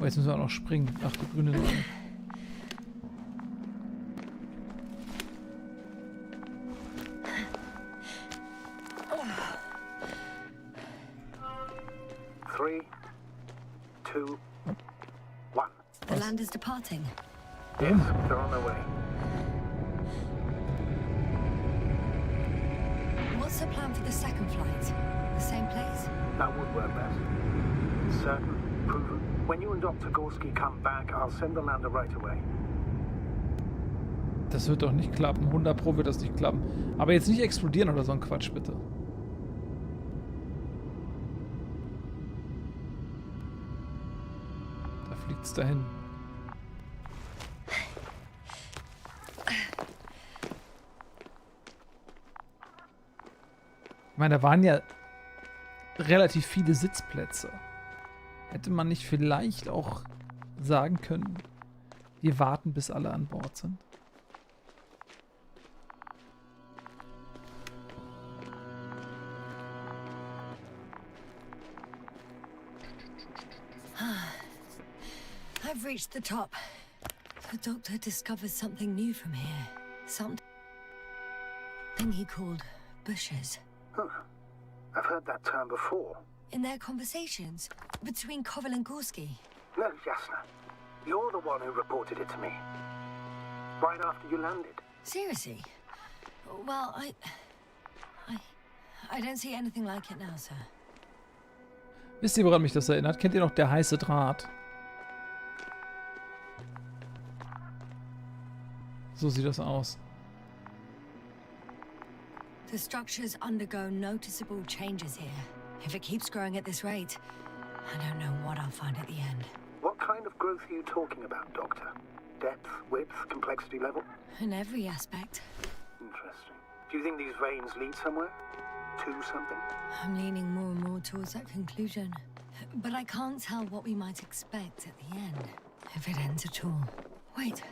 Oh, jetzt müssen wir auch noch springen. Ach, die grüne Neue. Three, two, one. The land is departing. Yes, they're on their way. What's the plan for the second flight? The same place? That would work best. Certain, proven. When you and Dr. Gorski come back, I'll send the lander right away. Das wird doch nicht klappen. 100 Pro wird das nicht klappen. Aber jetzt nicht explodieren oder so ein Quatsch, bitte. Da fliegt es dahin. Ich meine, da waren ja relativ viele Sitzplätze. Hätte man nicht vielleicht auch sagen können, wir warten, bis alle an Bord sind? I've reached the top. The doctor discovers something new from here. Something he called bushes. Huh. I've heard that term before. In their conversations between Koval and Gorski. No, Jasna. You're the one who reported it to me. Right after you landed. Seriously? Well, I don't see anything like it now, sir. Wisst ihr, woran mich das erinnert? Kennt ihr noch der heiße Draht? So sieht das aus. The structures undergo noticeable changes here. If it keeps growing at this rate, I don't know what I'll find at the end. What kind of growth are you talking about, Doctor? Depth, width, complexity level? In every aspect. Interesting. Do you think these veins lead somewhere? To something? I'm leaning more and more towards that conclusion. But I can't tell what we might expect at the end. If it ends at all. Wait.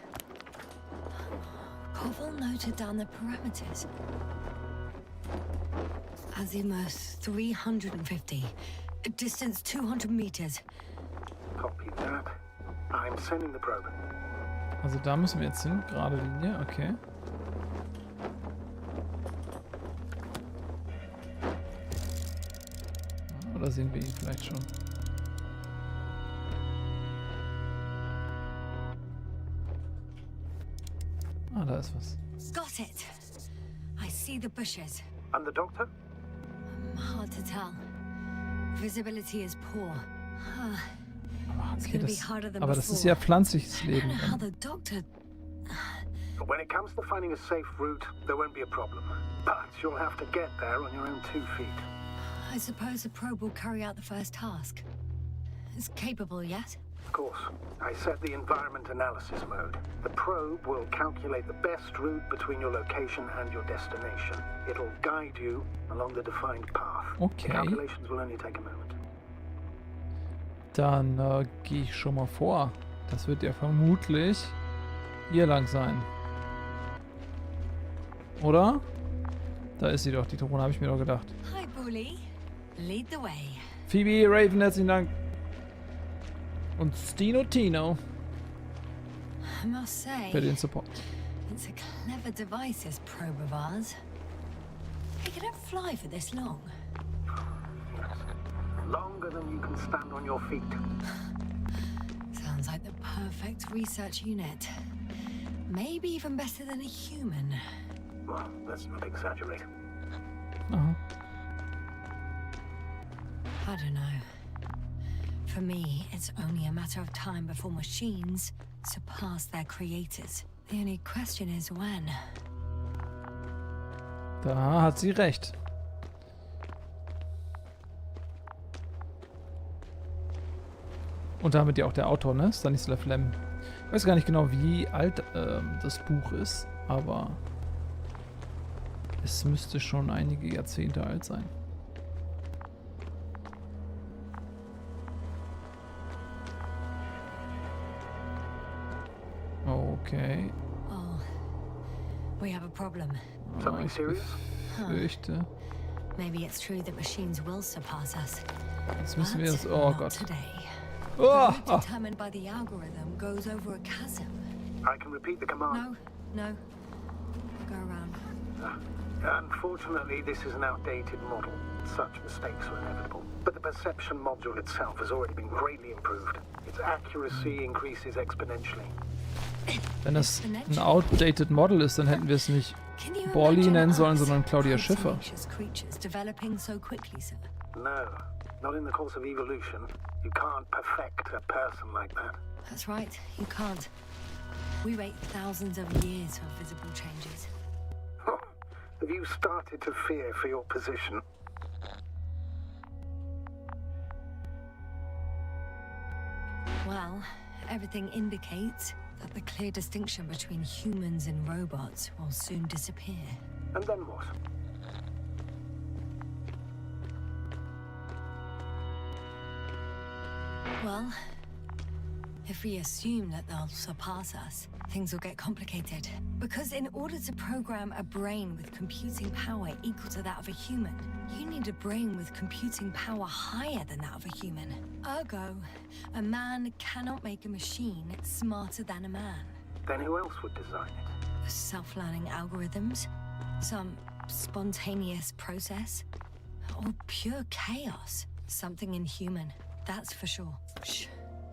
Koval noted down the parameters. Azimuth 350. Distance 200 meters. Copy that. I'm sending the probe. Also da müssen wir jetzt hin. Gerade Linie, okay. Oder sehen wir ihn vielleicht schon? Ah, da ist was. Got it. I see the bushes. And the doctor? Hard to tell. Visibility is poor. It's Okay, gonna be harder than aber das ist before. ja pflanzliches Leben. I don't know how the doctor. When it comes to finding a safe route, there won't be a problem. But you'll have to get there on your own 2 feet. I suppose the probe will carry out the first task. It's capable yet? Of course. I set the environment analysis mode. The probe will calculate the best route between your location and your destination. It'll guide you along the defined path. Okay. The calculations will only take a moment. Dann gehe ich schon mal vor. Das wird ja vermutlich hier lang sein. Oder? Da ist sie doch, die Drohne, habe ich mir doch gedacht. Hi, Bully. Lead the way. Phoebe, Raven, herzlichen Dank. Und Stino Tino I must say, für den Support. it's a clever device, this probe of ours. It couldn't fly for this long. Longer than you can stand on your feet. Sounds like the perfect research unit. Maybe even better than a human. Well, let's not exaggerate. Aha. I don't know. For me, it's only a matter of time before machines surpass their creators. The only question is when. Da hat sie recht. Und damit ja auch der Autor, ne? Stanislav Lem. Ich weiß gar nicht genau, wie alt das Buch ist, aber es müsste schon einige Jahrzehnte alt sein. Okay. Oh, we have a problem. Something Ich serious? befürchte. Maybe it's true that machines will surpass us. Jetzt müssen wir es. But Oh not Gott. today. Oh, The ah. route determined by the algorithm goes over a chasm. I can repeat the command. No. Go around. Unfortunately, this is an outdated model. Such mistakes are inevitable. But the perception module itself has already been greatly improved. Its accuracy increases exponentially. Wenn das ein outdated Model ist, dann hätten wir es nicht Can you Borley imagine nennen sollen, us, sondern Claudia Schiffer. conscientious creatures developing so quickly, sir? No, not in the course of evolution. You can't perfect a person like that. That's right, you can't. We wait thousands of years for visible changes. Have you started to fear for your position? Well, everything indicates that the clear distinction between humans and robots will soon disappear. And then what? Well, if we assume that they'll surpass us, things will get complicated. Because in order to program a brain with computing power equal to that of a human, you need a brain with computing power higher than that of a human. Ergo, a man cannot make a machine smarter than a man. Then who else would design it? Self-learning algorithms, some spontaneous process, or pure chaos. Something inhuman, that's for sure. Shh,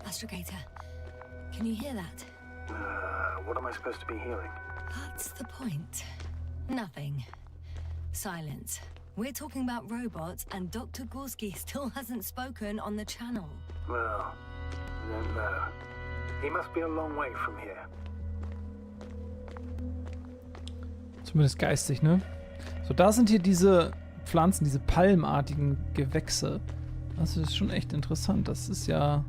Astrogator, can you hear that? What am I supposed to be hearing? That's the point. Nothing. Silence. We're talking about robots, and Dr. Gorski still hasn't spoken on the channel. Well, then, he must be a long way from here. Zumindest geistig, ne? So, da sind hier diese Pflanzen, diese palmartigen Gewächse. Das ist schon echt interessant. Das ist ja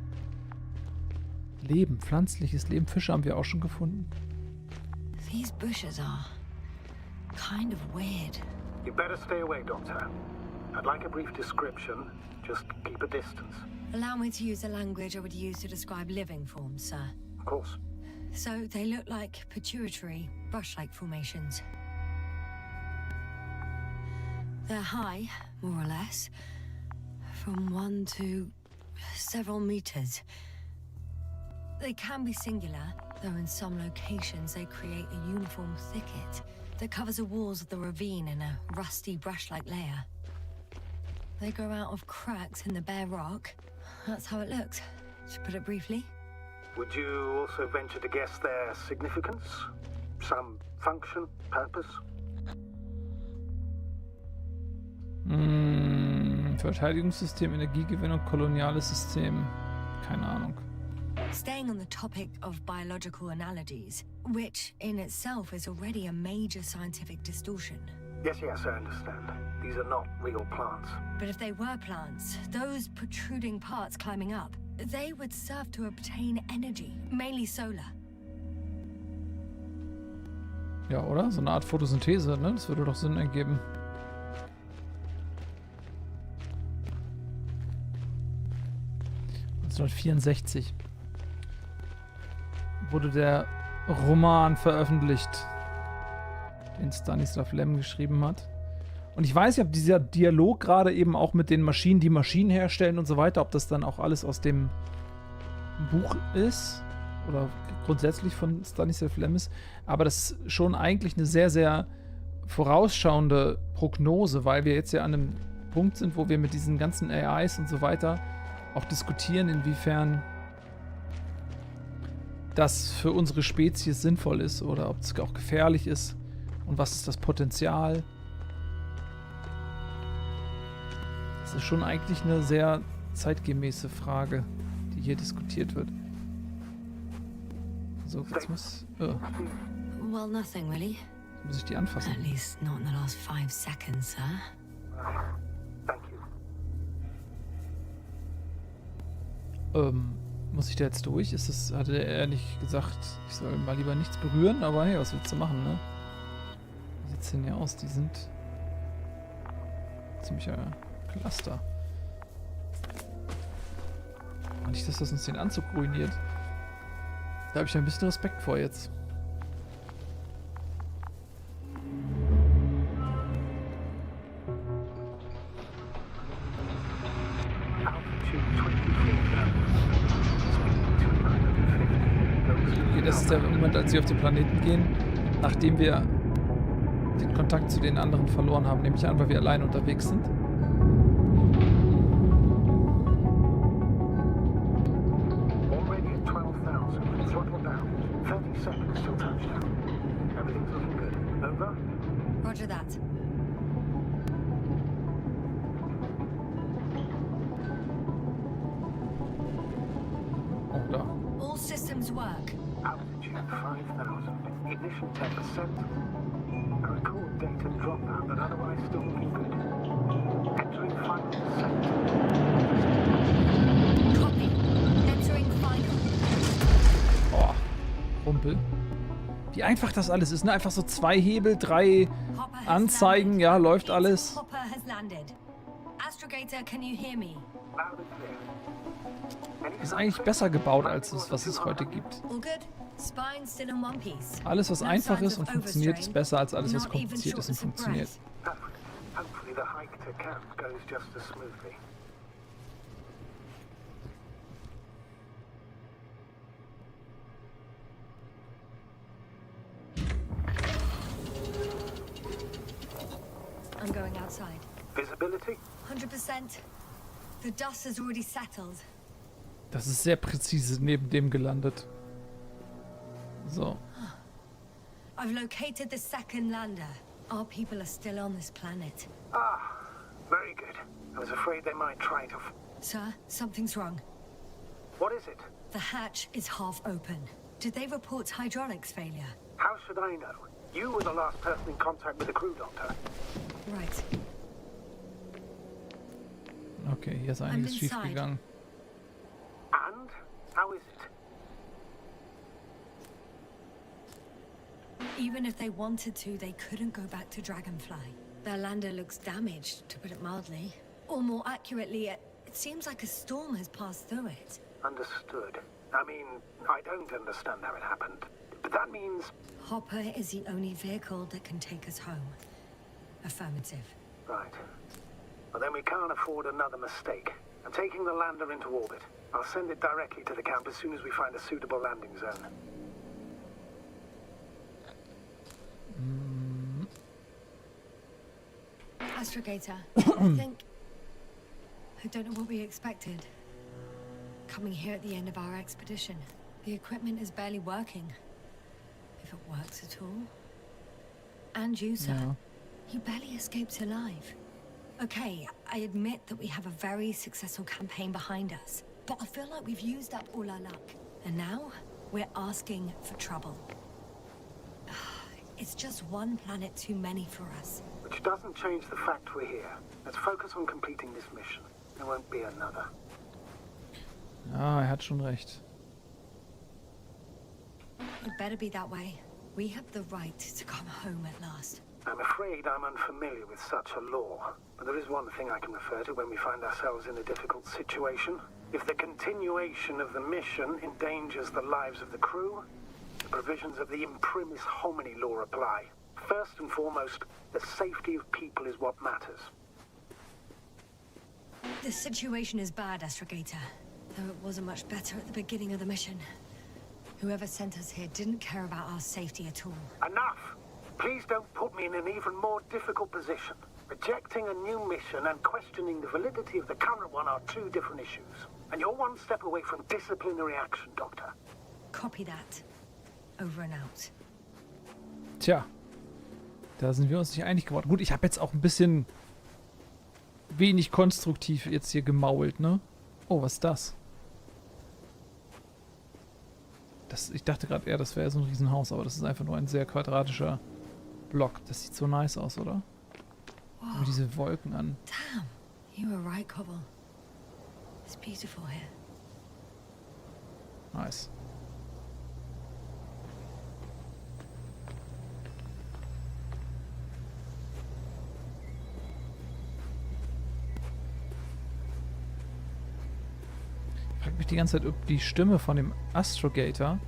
Leben, pflanzliches Leben. Fische haben wir auch schon gefunden. These bushes are kind of weird. You better stay away, Doctor. I'd like a brief description. Just keep a distance. Allow me to use the language I would use to describe living forms, sir. Of course. So they look like pituitary, brush-like formations. They're high, more or less, from 1 to several meters. They can be singular, though in some locations they create a uniform thicket that covers the walls of the ravine in a rusty brush-like layer. They grow out of cracks in the bare rock. That's how it looks, to put it briefly. Would you also venture to guess their significance? Some function, purpose? Verteidigungssystem, Energiegewinnung, koloniales System. Keine Ahnung. Staying on the topic of biological analogies, which in itself is already a major scientific distortion. Yes, I understand. These are not real plants. But if they were plants, those protruding parts climbing up, they would serve to obtain energy, mainly solar. Ja, oder? So eine Art Photosynthese, ne? Das würde doch Sinn ergeben. (1964) wurde der Roman veröffentlicht, den Stanislav Lem geschrieben hat. Und ich weiß nicht, ob dieser Dialog gerade eben auch mit den Maschinen, die Maschinen herstellen und so weiter, ob das dann auch alles aus dem Buch ist oder grundsätzlich von Stanislav Lem ist. Aber das ist schon eigentlich eine sehr, sehr vorausschauende Prognose, weil wir jetzt ja an einem Punkt sind, wo wir mit diesen ganzen AIs und so weiter auch diskutieren, inwiefern das für unsere Spezies sinnvoll ist oder ob es auch gefährlich ist und was ist das Potenzial. Das ist schon eigentlich eine sehr zeitgemäße Frage, die hier diskutiert wird. So, jetzt muss Well, nothing really. muss ich die anfassen. At least not in the last 5 seconds, sir. Thank you. Muss ich da jetzt durch? Hatte er nicht gesagt, ich soll mal lieber nichts berühren, aber hey, was willst du machen, ne? Wie sieht's denn hier aus? Die sind ziemlicher Cluster. Nicht, dass das uns den Anzug ruiniert. Da habe ich ein bisschen Respekt vor jetzt. Okay, das ist der Moment, als sie auf den Planeten gehen, nachdem wir den Kontakt zu den anderen verloren haben, nehme ich an, weil wir allein unterwegs sind. Already at 12,000. Throttle down. 30 seconds till touchdown. Everything's looking good. Over? Roger that. Oh, da. All systems work. Altitude 5,000. Ignition 10%. I record data dropout, but otherwise still looking good. Entering final descent. Copy. Entering final Rumpel. Wie einfach das alles ist, ne? Einfach so 2 Hebel, 3 Anzeigen, ja, läuft alles. Hopper has landed. Astrogator, can you hear me? Ist eigentlich besser gebaut, als es, was es heute gibt. All good? Spine still in one piece. Alles, was einfach ist und funktioniert, ist besser als alles, was kompliziert ist und funktioniert. Hopefully the hike to camp goes just as smoothly. I'm going outside. Visibility? 100%. The dust has already settled. Das ist sehr präzise neben dem gelandet. So. I've located the second lander. Our people are still on this planet. Ah, very good. I was afraid they might try to... Sir, something's wrong. What is it? The hatch is half open. Did they report hydraulics failure? How should I know? You were the last person in contact with the crew, Doctor. Right. Okay, hier ist einiges schief gegangen. And? How is it? Even if they wanted to, they couldn't go back to Dragonfly. Their lander looks damaged, to put it mildly. Or more accurately, it seems like a storm has passed through it. Understood. I mean, I don't understand how it happened. But that means... Hopper is the only vehicle that can take us home. Affirmative. Right. Well, then we can't afford another mistake. I'm taking the lander into orbit. I'll send it directly to the camp as soon as we find a suitable landing zone. Astrogator, I don't know what we expected. Coming here at the end of our expedition. The equipment is barely working. If it works at all. And you, sir. Ja. You barely escaped alive. Okay, I admit that we have a very successful campaign behind us. But I feel like we've used up all our luck. And now, we're asking for trouble. It's just one planet too many for us. Which doesn't change the fact we're here. Let's focus on completing this mission. There won't be another. Ah, hat schon recht. It better be that way. We have the right to come home at last. I'm afraid I'm unfamiliar with such a law. But there is one thing I can refer to when we find ourselves in a difficult situation. If the continuation of the mission endangers the lives of the crew, the provisions of the imprimis homini law apply. First and foremost, the safety of people is what matters. The situation is bad, Astrogator. Though it wasn't much better at the beginning of the mission. Whoever sent us here didn't care about our safety at all. Enough! Please don't put me in an even more difficult position. Rejecting a new mission and questioning the validity of the current one are two different issues. And you're one step away from disciplinary action, Doctor. Copy that. Over and out. Tja. Da sind wir uns nicht einig geworden. Gut, ich habe jetzt auch ein bisschen wenig konstruktiv jetzt hier gemault, ne? Oh, was ist das? Ich dachte gerade eher, das wäre so ein Riesenhaus, aber das ist einfach nur ein sehr quadratischer Block. Das sieht so nice aus, oder? Mit diese Wolken an. Damn, you were right, Cobble. It's beautiful here. Nice. Ich frage mich die ganze Zeit, ob die Stimme von dem Astrogator,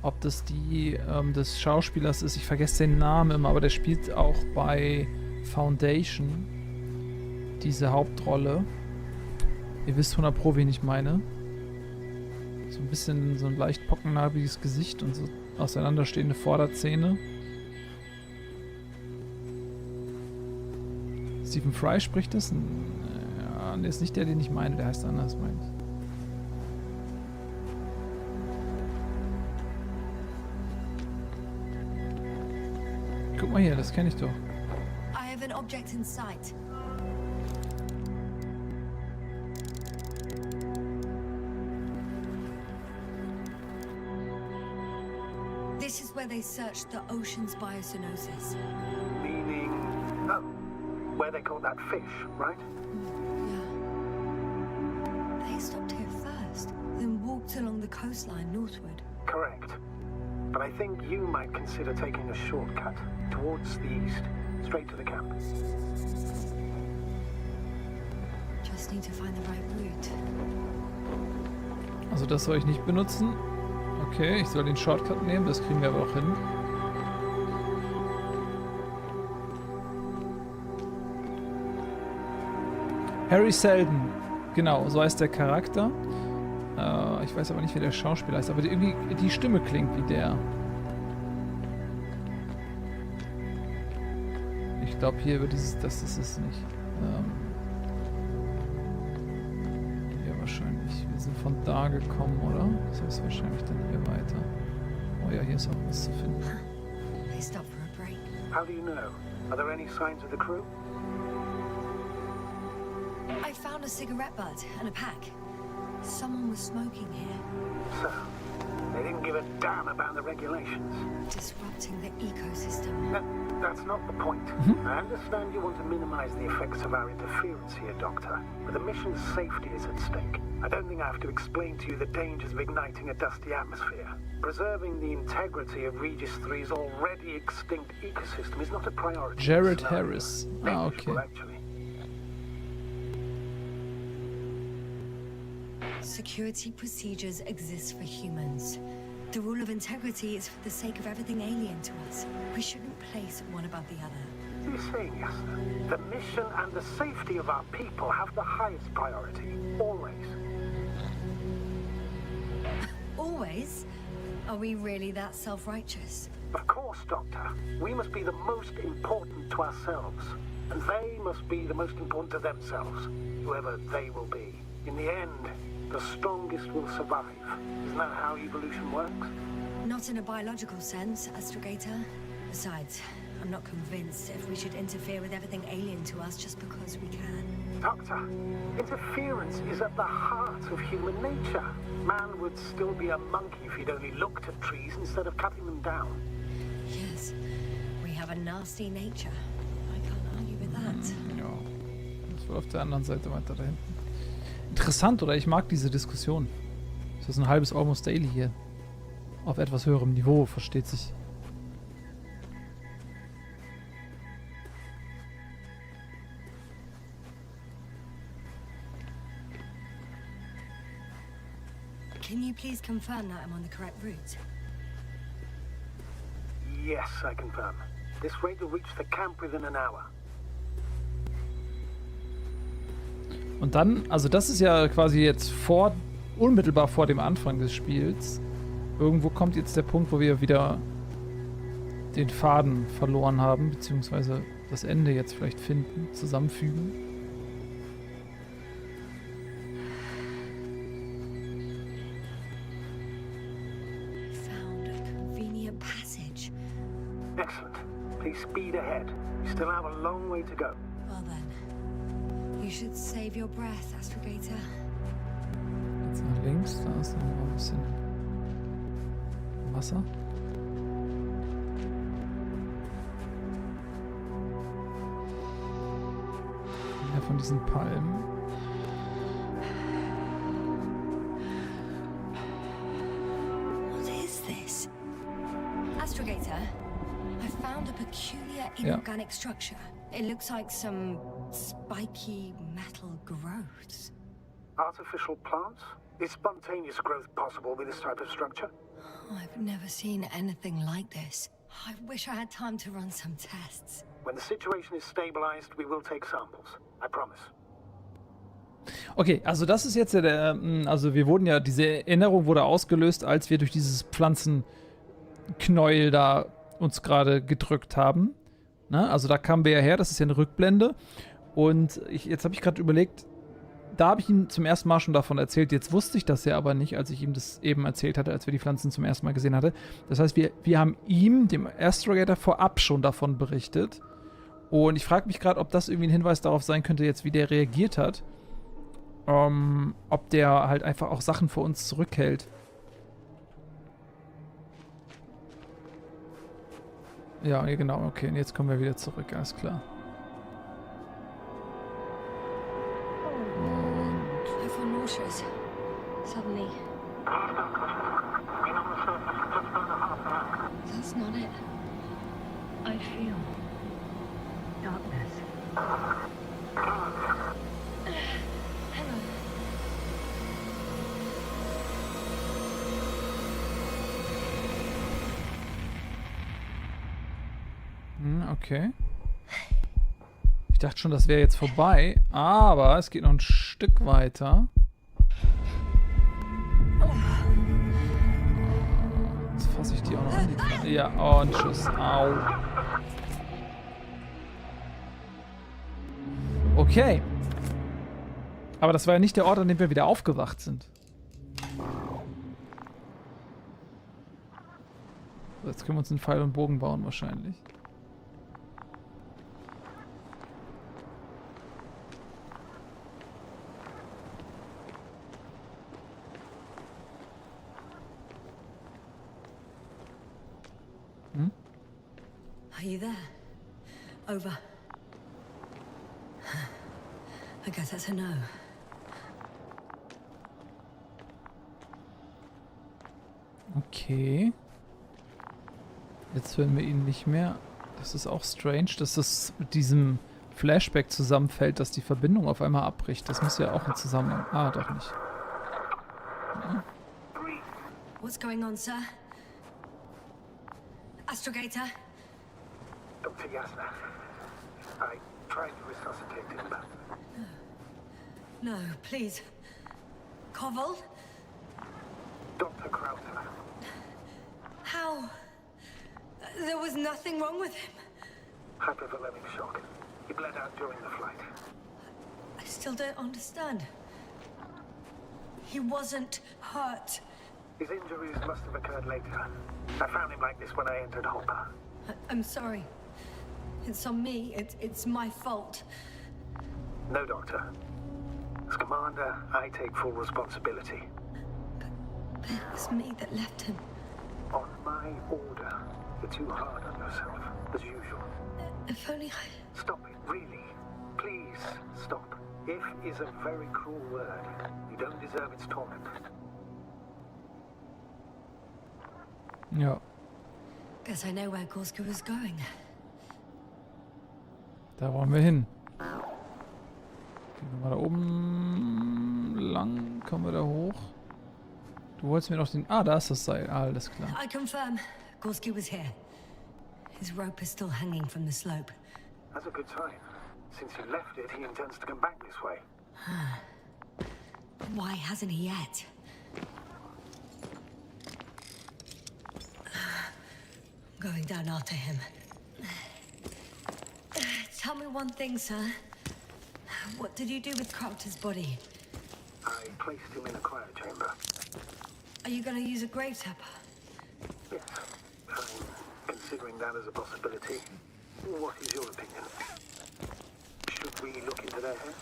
ob das die des Schauspielers ist. Ich vergesse den Namen immer, aber der spielt auch bei Foundation diese Hauptrolle. Ihr wisst 100 Pro, wen ich meine. So ein bisschen so ein leicht pockennarbiges Gesicht und so auseinanderstehende Vorderzähne. Stephen Fry spricht das? Ja, der ist nicht der, den ich meine, der heißt anders, meine ich. Guck mal hier, das kenne ich doch. I have an object in sight. This is where they searched the ocean's biocenosis. Meaning... Oh, where they caught that fish, right? Yeah. They stopped here first, then walked along the coastline northward. Correct. but I think you might consider taking a shortcut towards the east, straight to the camp. Just need to find the right route. Also das soll ich nicht benutzen. Okay, ich soll den Shortcut nehmen, das kriegen wir aber auch hin. Harry Seldon, genau, so heißt der Charakter. Ich weiß aber nicht, wie der Schauspieler heißt, aber irgendwie die Stimme klingt wie der. Ich glaube, hier wird dieses, das ist es nicht. Hier wahrscheinlich. Wir sind von da gekommen, oder? Das heißt wahrscheinlich dann hier weiter. Oh ja, hier ist auch was zu finden. They stopped for a break. How do you know? Are there any signs of the crew? I found a cigarette butt and a pack. Someone was smoking here, So, they didn't give a damn about the regulations. disrupting the ecosystem. That's not the point. I understand you want to minimize the effects of our interference here, Doctor, but the mission's safety is at stake. I don't think I have to explain to you the dangers of igniting a dusty atmosphere. Preserving the integrity of Regis III's already extinct ecosystem is not a priority. Jared It's Harris. Ah, dangerous, okay. actually. Security procedures exist for humans. The rule of integrity is for the sake of everything alien to us. We shouldn't place one above the other. You're saying, yes, the mission and the safety of our people have the highest priority, always. Always? Are we really that self-righteous? Of course, Doctor. We must be the most important to ourselves, and they must be the most important to themselves, whoever they will be. In the end, the strongest will survive. Isn't that how evolution works? Not in a biological sense, Astrogator. Besides, I'm not convinced if we should interfere with everything alien to us just because we can. Doctor, interference is at the heart of human nature. Man would still be a monkey if he'd only looked at trees instead of cutting them down. Yes, we have a nasty nature. I can't argue with that. Ja, das war auf der anderen Seite weiter da hinten. Interessant, oder? Ich mag diese Diskussion. Das ist ein halbes Almost Daily hier. Auf etwas höherem Niveau, versteht sich. Can you please confirm that I'm on the correct route? Yes, I confirm. This rate will reach the camp within an hour. Und dann, also das ist ja quasi jetzt unmittelbar vor dem Anfang des Spiels. Irgendwo kommt jetzt der Punkt, wo wir wieder den Faden verloren haben, beziehungsweise das Ende jetzt vielleicht finden, zusammenfügen. Found a convenient passage. Excellent. Please speed ahead. You still have a long way to go. Well then, you should save your breath, Astrogator. Jetzt nach links, da ist noch ein bisschen Wasser. Ja, von diesen Palmen. What is this? Astrogator, I found a peculiar inorganic structure. It looks like some spiky metal growths. Artificial plants? Is spontaneous growth possible with this type of structure? I've never seen anything like this. I wish I had time to run some tests. When the situation is stabilized, we will take samples. I promise. Okay, also das ist jetzt also wir wurden ja, diese Erinnerung wurde ausgelöst, als wir durch dieses Pflanzenknäuel da uns gerade gedrückt haben. Na, also da kamen wir ja her, das ist ja eine Rückblende. Und jetzt habe ich gerade überlegt, da habe ich ihm zum ersten Mal schon davon erzählt. Jetzt wusste ich das ja aber nicht, als ich ihm das eben erzählt hatte, als wir die Pflanzen zum ersten Mal gesehen hatten. Das heißt, wir haben ihm, dem Astrogator, vorab schon davon berichtet. Und ich frage mich gerade, ob das irgendwie ein Hinweis darauf sein könnte, jetzt wie der reagiert hat. Ob der halt einfach auch Sachen vor uns zurückhält. Ja, genau, okay. Und jetzt kommen wir wieder zurück, alles klar. I feel nauseous. Suddenly, That's not it. I feel darkness. Hang on. Okay. Ich dachte schon, das wäre jetzt vorbei, aber es geht noch ein Stück weiter. Jetzt fasse ich die auch noch an. Ja, und tschüss. Au. Okay. Aber das war ja nicht der Ort, an dem wir wieder aufgewacht sind. So, jetzt können wir uns einen Pfeil und Bogen bauen wahrscheinlich. Are you there? Over. I guess that's a no. Okay. Jetzt hören wir ihn nicht mehr. Das ist auch strange, dass das mit diesem Flashback zusammenfällt, dass die Verbindung auf einmal abbricht. Das muss ja auch ein Zusammenhang... Ah, doch nicht. Ja. What's going on, sir? Astrogator? Dr. Yasna, I tried to resuscitate him, but... No, please. Koval? Dr. Krauser. How? There was nothing wrong with him. Hypervolemic shock. He bled out during the flight. I still don't understand. He wasn't hurt. His injuries must have occurred later. I found him like this when I entered Hopper. I'm sorry. It's on me. It's my fault. No, Doctor. As Commander, I take full responsibility. But it was me that left him. On my order. You're too hard on yourself, as usual. If only I... Stop it, really. Please, stop. If is a very cruel word. You don't deserve its torment. Ja. Guess I know where Gorska was going. Da wollen wir hin. Gehen wir mal da oben lang. Kommen wir da hoch. Du wolltest mir noch den... Ah, da ist das Seil. Ah, alles klar. I confirm. Gorski was here. His rope is still hanging from the slope. That's a good sign. Since he left it, he intends to come back this way. Why hasn't he yet? I'm going down after him. Tell me one thing, sir. What did you do with Crafter's body? I placed him in a cryochamber. Are you going to use a grave tapper? Yes, I'm considering that as a possibility. What is your opinion? Should we look into their heads?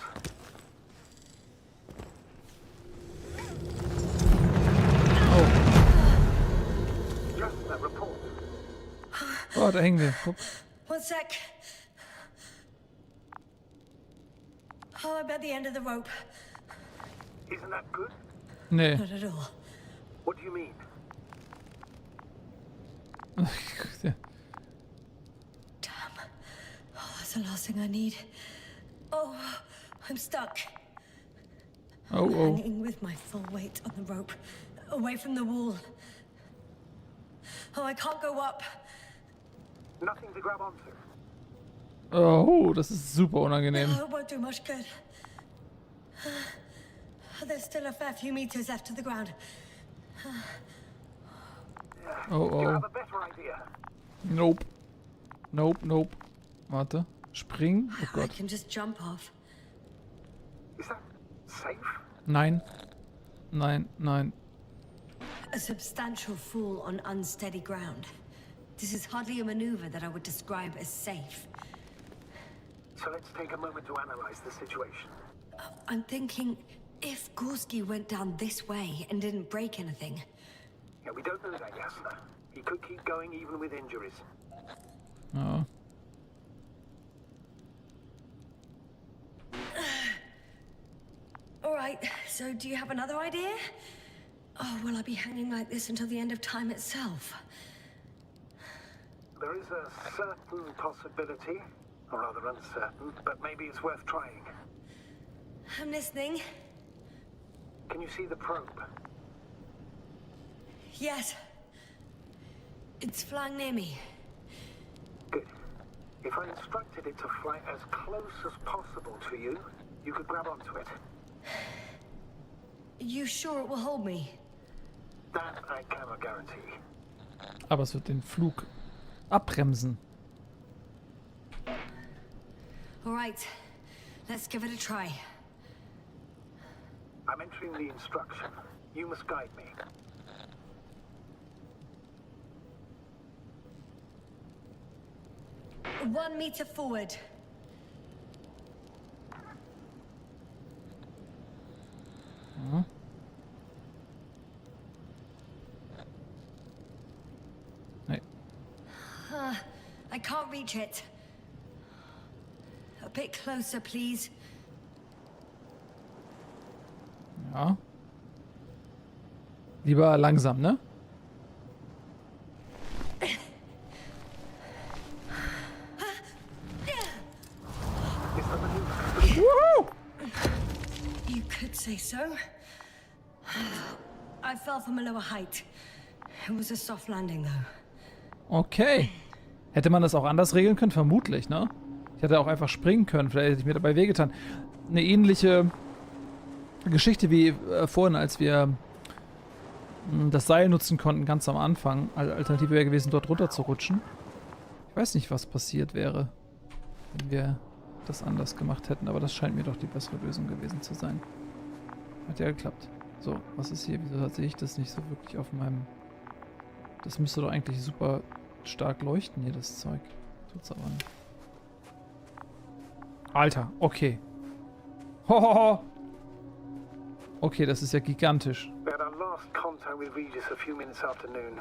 Just a report. Oh, da hängen wir. Guck. One sec. Oh, I'm at the end of the rope. Isn't that good? Nee. Not at all. What do you mean? Damn. Oh, that's the last thing I need. Oh, I'm stuck. Oh, I'm oh. hanging with my full weight on the rope, away from the wall. Oh, I can't go up. Nothing to grab onto. Oh, das ist super unangenehm. No, it won't do much good. There's still a fair few meters left to the ground. Oh, Do you oh. have a better idea? Nope. Nope, nope. Warte. Springen? Oh I Gott. can just jump off. Is that safe? Nein. Nein, nein. A substantial fall on unsteady ground. This is hardly a maneuver that I would describe as safe. So let's take a moment to analyze the situation. I'm thinking, if Gorski went down this way and didn't break anything, Yeah, we don't know that, Yasna. He could keep going even with injuries. Ja. all right, so do you have another idea? Oh, will I be hanging like this until the end of time itself? There is a certain possibility, or rather uncertain, but maybe it's worth trying. I'm listening. Can you see the probe? Yes. It's flying near me. Good. If I instructed it to fly as close as possible to you, you could grab onto it. You sure it will hold me? That I cannot guarantee. Aber es wird den Flug abbremsen. All right. Let's give it a try. I'm entering the instruction. You must guide me. One meter forward. Mhm. Nee. I can't reach it. A bit closer, please. Ja. Lieber langsam, ne? You could say so. I fell from a lower height. It was a soft landing, though. Okay. Hätte man das auch anders regeln können? Vermutlich, ne? Ich hätte auch einfach springen können. Vielleicht hätte ich mir dabei wehgetan. Eine ähnliche Geschichte wie vorhin, als wir das Seil nutzen konnten, ganz am Anfang. Alternative wäre gewesen, dort runter zu rutschen. Ich weiß nicht, was passiert wäre, wenn wir das anders gemacht hätten, aber das scheint mir doch die bessere Lösung gewesen zu sein. Hat ja geklappt. So, was ist hier? Wieso sehe ich das nicht so wirklich auf meinem... Das müsste doch eigentlich super stark leuchten hier, das Zeug. Tut's aber nicht. Alter, okay. Hohoho! Okay, das ist ja gigantisch. We had our last contact with Regis a few minutes after noon.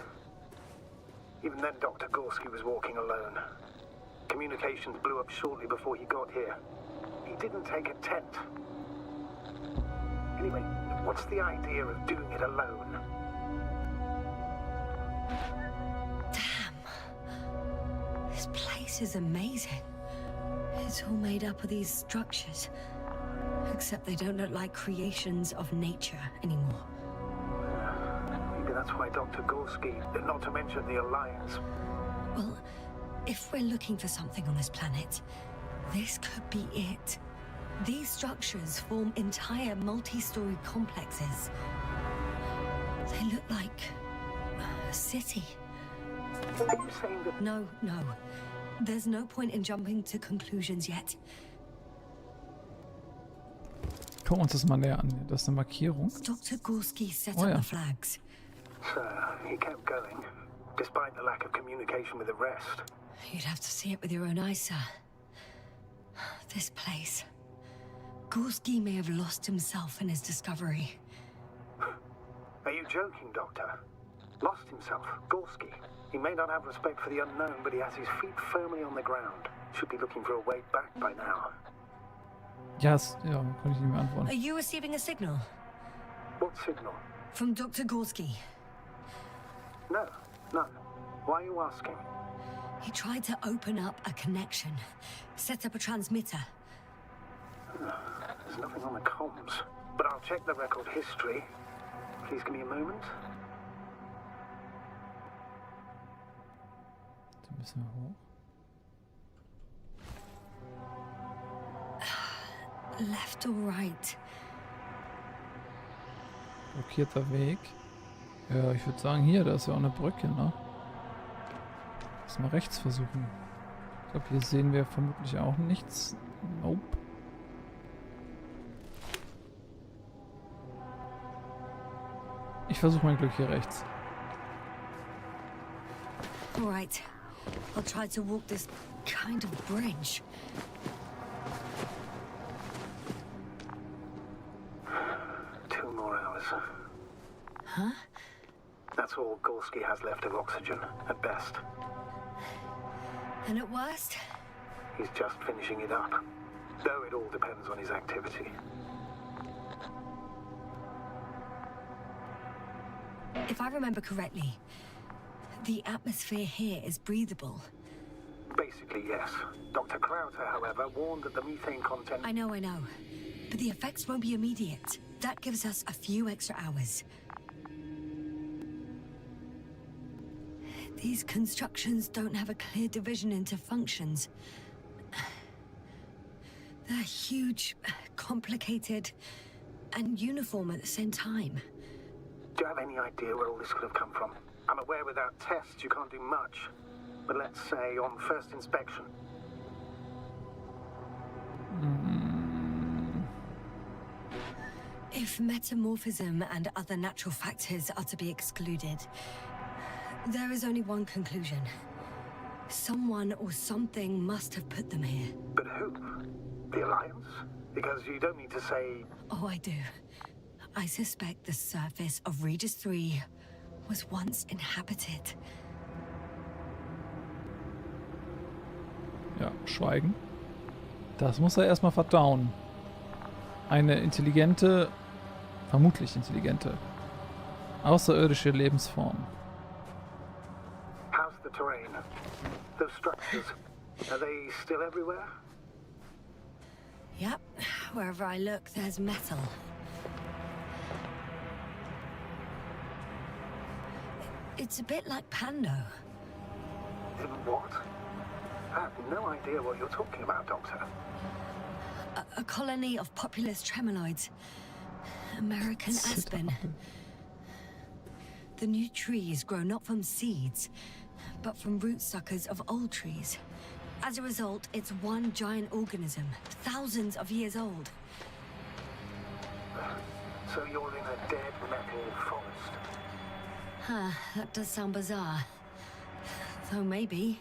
Even then, Dr. Gorski was walking alone. Communications blew up shortly before he got here. He didn't take a tent. Anyway, what's the idea of doing it alone? Damn. This place is amazing. It's all made up of these structures. Except they don't look like creations of nature anymore. Maybe that's why Dr. Gorski, not to mention the Alliance. Well, if we're looking for something on this planet, this could be it. These structures form entire multi-story complexes. They look like a city. Are you saying that... No. There's no point in jumping to conclusions yet. Gucken wir uns das mal näher an. Das ist eine Markierung. Dr. Gorski set Oh, up ja. the flags. So, he kept going, despite the lack of communication with the rest. You'd have to see it with your own eyes, sir. This place. Gorski may have lost himself in his discovery. Are you joking, Doctor? Lost himself, Gorski. He may not have respect for the unknown, but he has his feet firmly on the ground. Should be looking for a way back by now. Ja, ja, konnte ich nicht mehr antworten. Are you receiving a signal? What signal? From Dr. Gorski. No, none. Why are you asking? He tried to open up a connection. Set up a transmitter. There's nothing on the comms. But I'll check the record history. Please give me a moment. Da müssen wir hoch. Left or right? Blockierter Weg. Ja, ich würde sagen, hier, da ist ja auch eine Brücke, ne? Lass mal rechts versuchen. Ich glaube, hier sehen wir vermutlich auch nichts. Nope. Ich versuche mein Glück hier rechts. All right. I'll try to walk this kind of bridge. Huh? That's all Gorski has left of oxygen, at best. And at worst? He's just finishing it up. Though it all depends on his activity. If I remember correctly, the atmosphere here is breathable. Basically, yes. Dr. Crowther, however, warned that the methane content... I know. But the effects won't be immediate. That gives us a few extra hours. These constructions don't have a clear division into functions. They're huge, complicated, and uniform at the same time. Do you have any idea where all this could have come from? I'm aware without tests you can't do much. But let's say on first inspection. If metamorphism and other natural factors are to be excluded, there is only one conclusion. Someone or something must have put them here. But who? The Alliance? Because you don't need to say... Oh, I do. I suspect the surface of Regis III was once inhabited. Ja, schweigen. Das muss er erstmal verdauen. Eine intelligente, vermutlich intelligente, außerirdische Lebensform. How's the terrain? Those structures, are they still everywhere? Yep, wherever I look, there's metal. It's a bit like Pando. What? I have no idea what you're talking about, Doctor. A colony of populous tremoloids. American aspen. The new trees grow not from seeds, but from rootsuckers of old trees. As a result, it's one giant organism, thousands of years old. So you're in a dead metal forest? Huh, that does sound bizarre. Though maybe.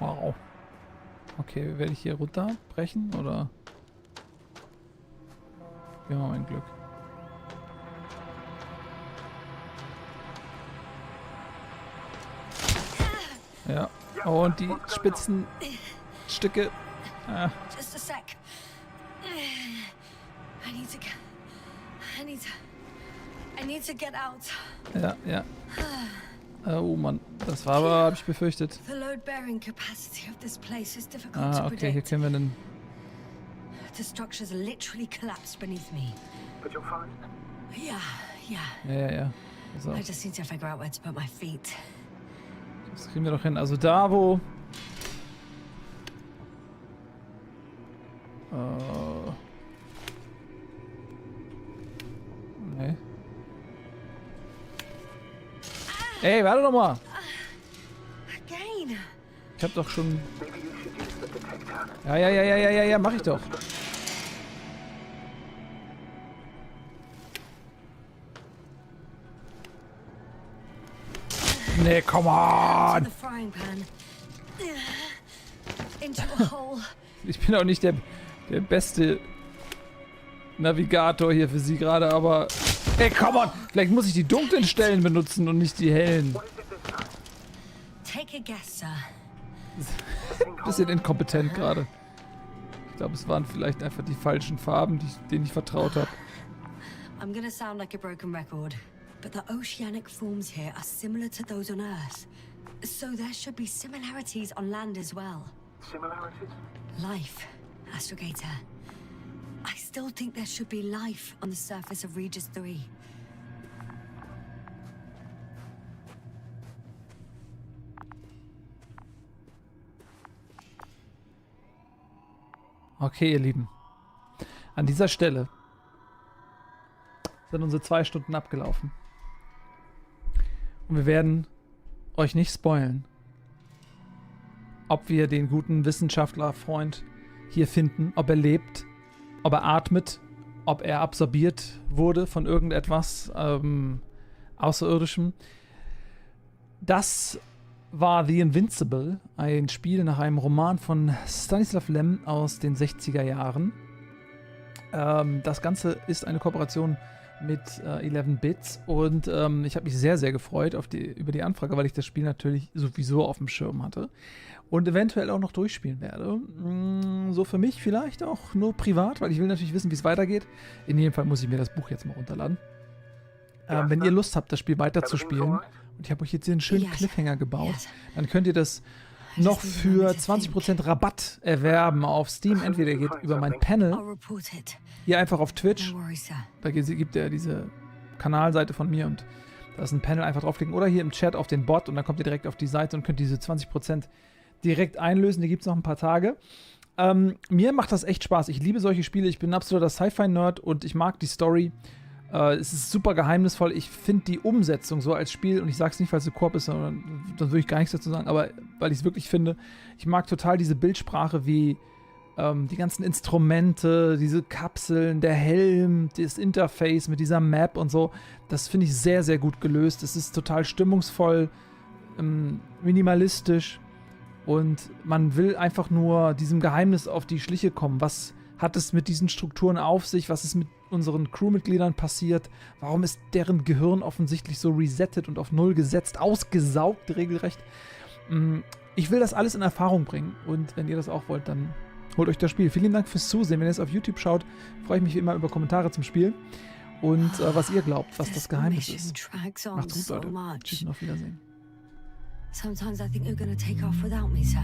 Wow. Okay, werde ich hier runterbrechen, oder? Ja, mein Glück. Ja. Oh, und die spitzen Stücke. Ah. Just a sec. I need to get out. Ja. Oh Mann, das war aber, habe ich befürchtet. The load-bearing capacity of this place is difficult to Okay, predict. hier können wir einen... The structures literally collapsed beneath me. But you're fine? Yeah. Ja. So, I just need to figure out where to put my feet. das kriegen wir doch hin. Also da, wo... Nee. Ey, warte doch mal! Again. Ich hab doch schon... Maybe you should use the detector. Ja, mach ich doch. Nee, come on! The frying pan. Into a hole. Ich bin auch nicht der beste Navigator hier für sie gerade, aber... Ey, come on! Vielleicht muss ich die dunklen Stellen benutzen und nicht die hellen. Take a guess, sir. Bisschen inkompetent gerade. Ich glaube, es waren vielleicht einfach die falschen Farben, denen ich vertraut habe. I'm gonna sound like a broken record, but the oceanic forms here are similar to those on Earth. So there should be similarities on land as well. Similarities? Life, Astrogator. I still think there should be life on the surface of Regis III. Okay, ihr Lieben. An dieser Stelle sind unsere 2 Stunden abgelaufen. Und wir werden euch nicht spoilen, ob wir den guten Wissenschaftlerfreund hier finden, ob er lebt, ob er atmet, ob er absorbiert wurde von irgendetwas Außerirdischem. Das war The Invincible, ein Spiel nach einem Roman von Stanislav Lem aus den 60er Jahren. Das Ganze ist eine Kooperation mit 11 Bits und ich habe mich sehr, sehr gefreut über die Anfrage, weil ich das Spiel natürlich sowieso auf dem Schirm hatte und eventuell auch noch durchspielen werde. So für mich vielleicht auch nur privat, weil ich will natürlich wissen, wie es weitergeht. In jedem Fall muss ich mir das Buch jetzt mal runterladen. wenn ihr Lust habt, das Spiel weiterzuspielen, und ich habe euch jetzt hier einen schönen Cliffhanger gebaut, dann könnt ihr das noch für 20% Rabatt erwerben auf Steam. Entweder ihr geht über mein Panel, hier einfach auf Twitch, da gibt ja diese Kanalseite von mir und da ist ein Panel, einfach draufklicken, oder hier im Chat auf den Bot und dann kommt ihr direkt auf die Seite und könnt diese 20% direkt einlösen. Die gibt es noch ein paar Tage. Mir macht das echt Spaß. Ich liebe solche Spiele. Ich bin ein absoluter Sci-Fi-Nerd und ich mag die Story. Es ist super geheimnisvoll. Ich finde die Umsetzung so als Spiel, und ich sage es nicht, weil es ein Koop ist, sondern dann würde ich gar nichts dazu sagen, aber weil ich es wirklich finde, ich mag total diese Bildsprache, wie die ganzen Instrumente, diese Kapseln, der Helm, das Interface mit dieser Map und so. Das finde ich sehr, sehr gut gelöst. Es ist total stimmungsvoll, minimalistisch. Und man will einfach nur diesem Geheimnis auf die Schliche kommen. Was hat es mit diesen Strukturen auf sich? Was ist mit unseren Crewmitgliedern passiert? Warum ist deren Gehirn offensichtlich so resettet und auf Null gesetzt, ausgesaugt regelrecht? Ich will das alles in Erfahrung bringen. Und wenn ihr das auch wollt, dann holt euch das Spiel. Vielen Dank fürs Zusehen. Wenn ihr es auf YouTube schaut, freue ich mich wie immer über Kommentare zum Spiel. Und was ihr glaubt, was das Geheimnis ist. Macht's gut, Leute. Tschüss und auf Wiedersehen. Sometimes I think you're gonna take off without me, sir.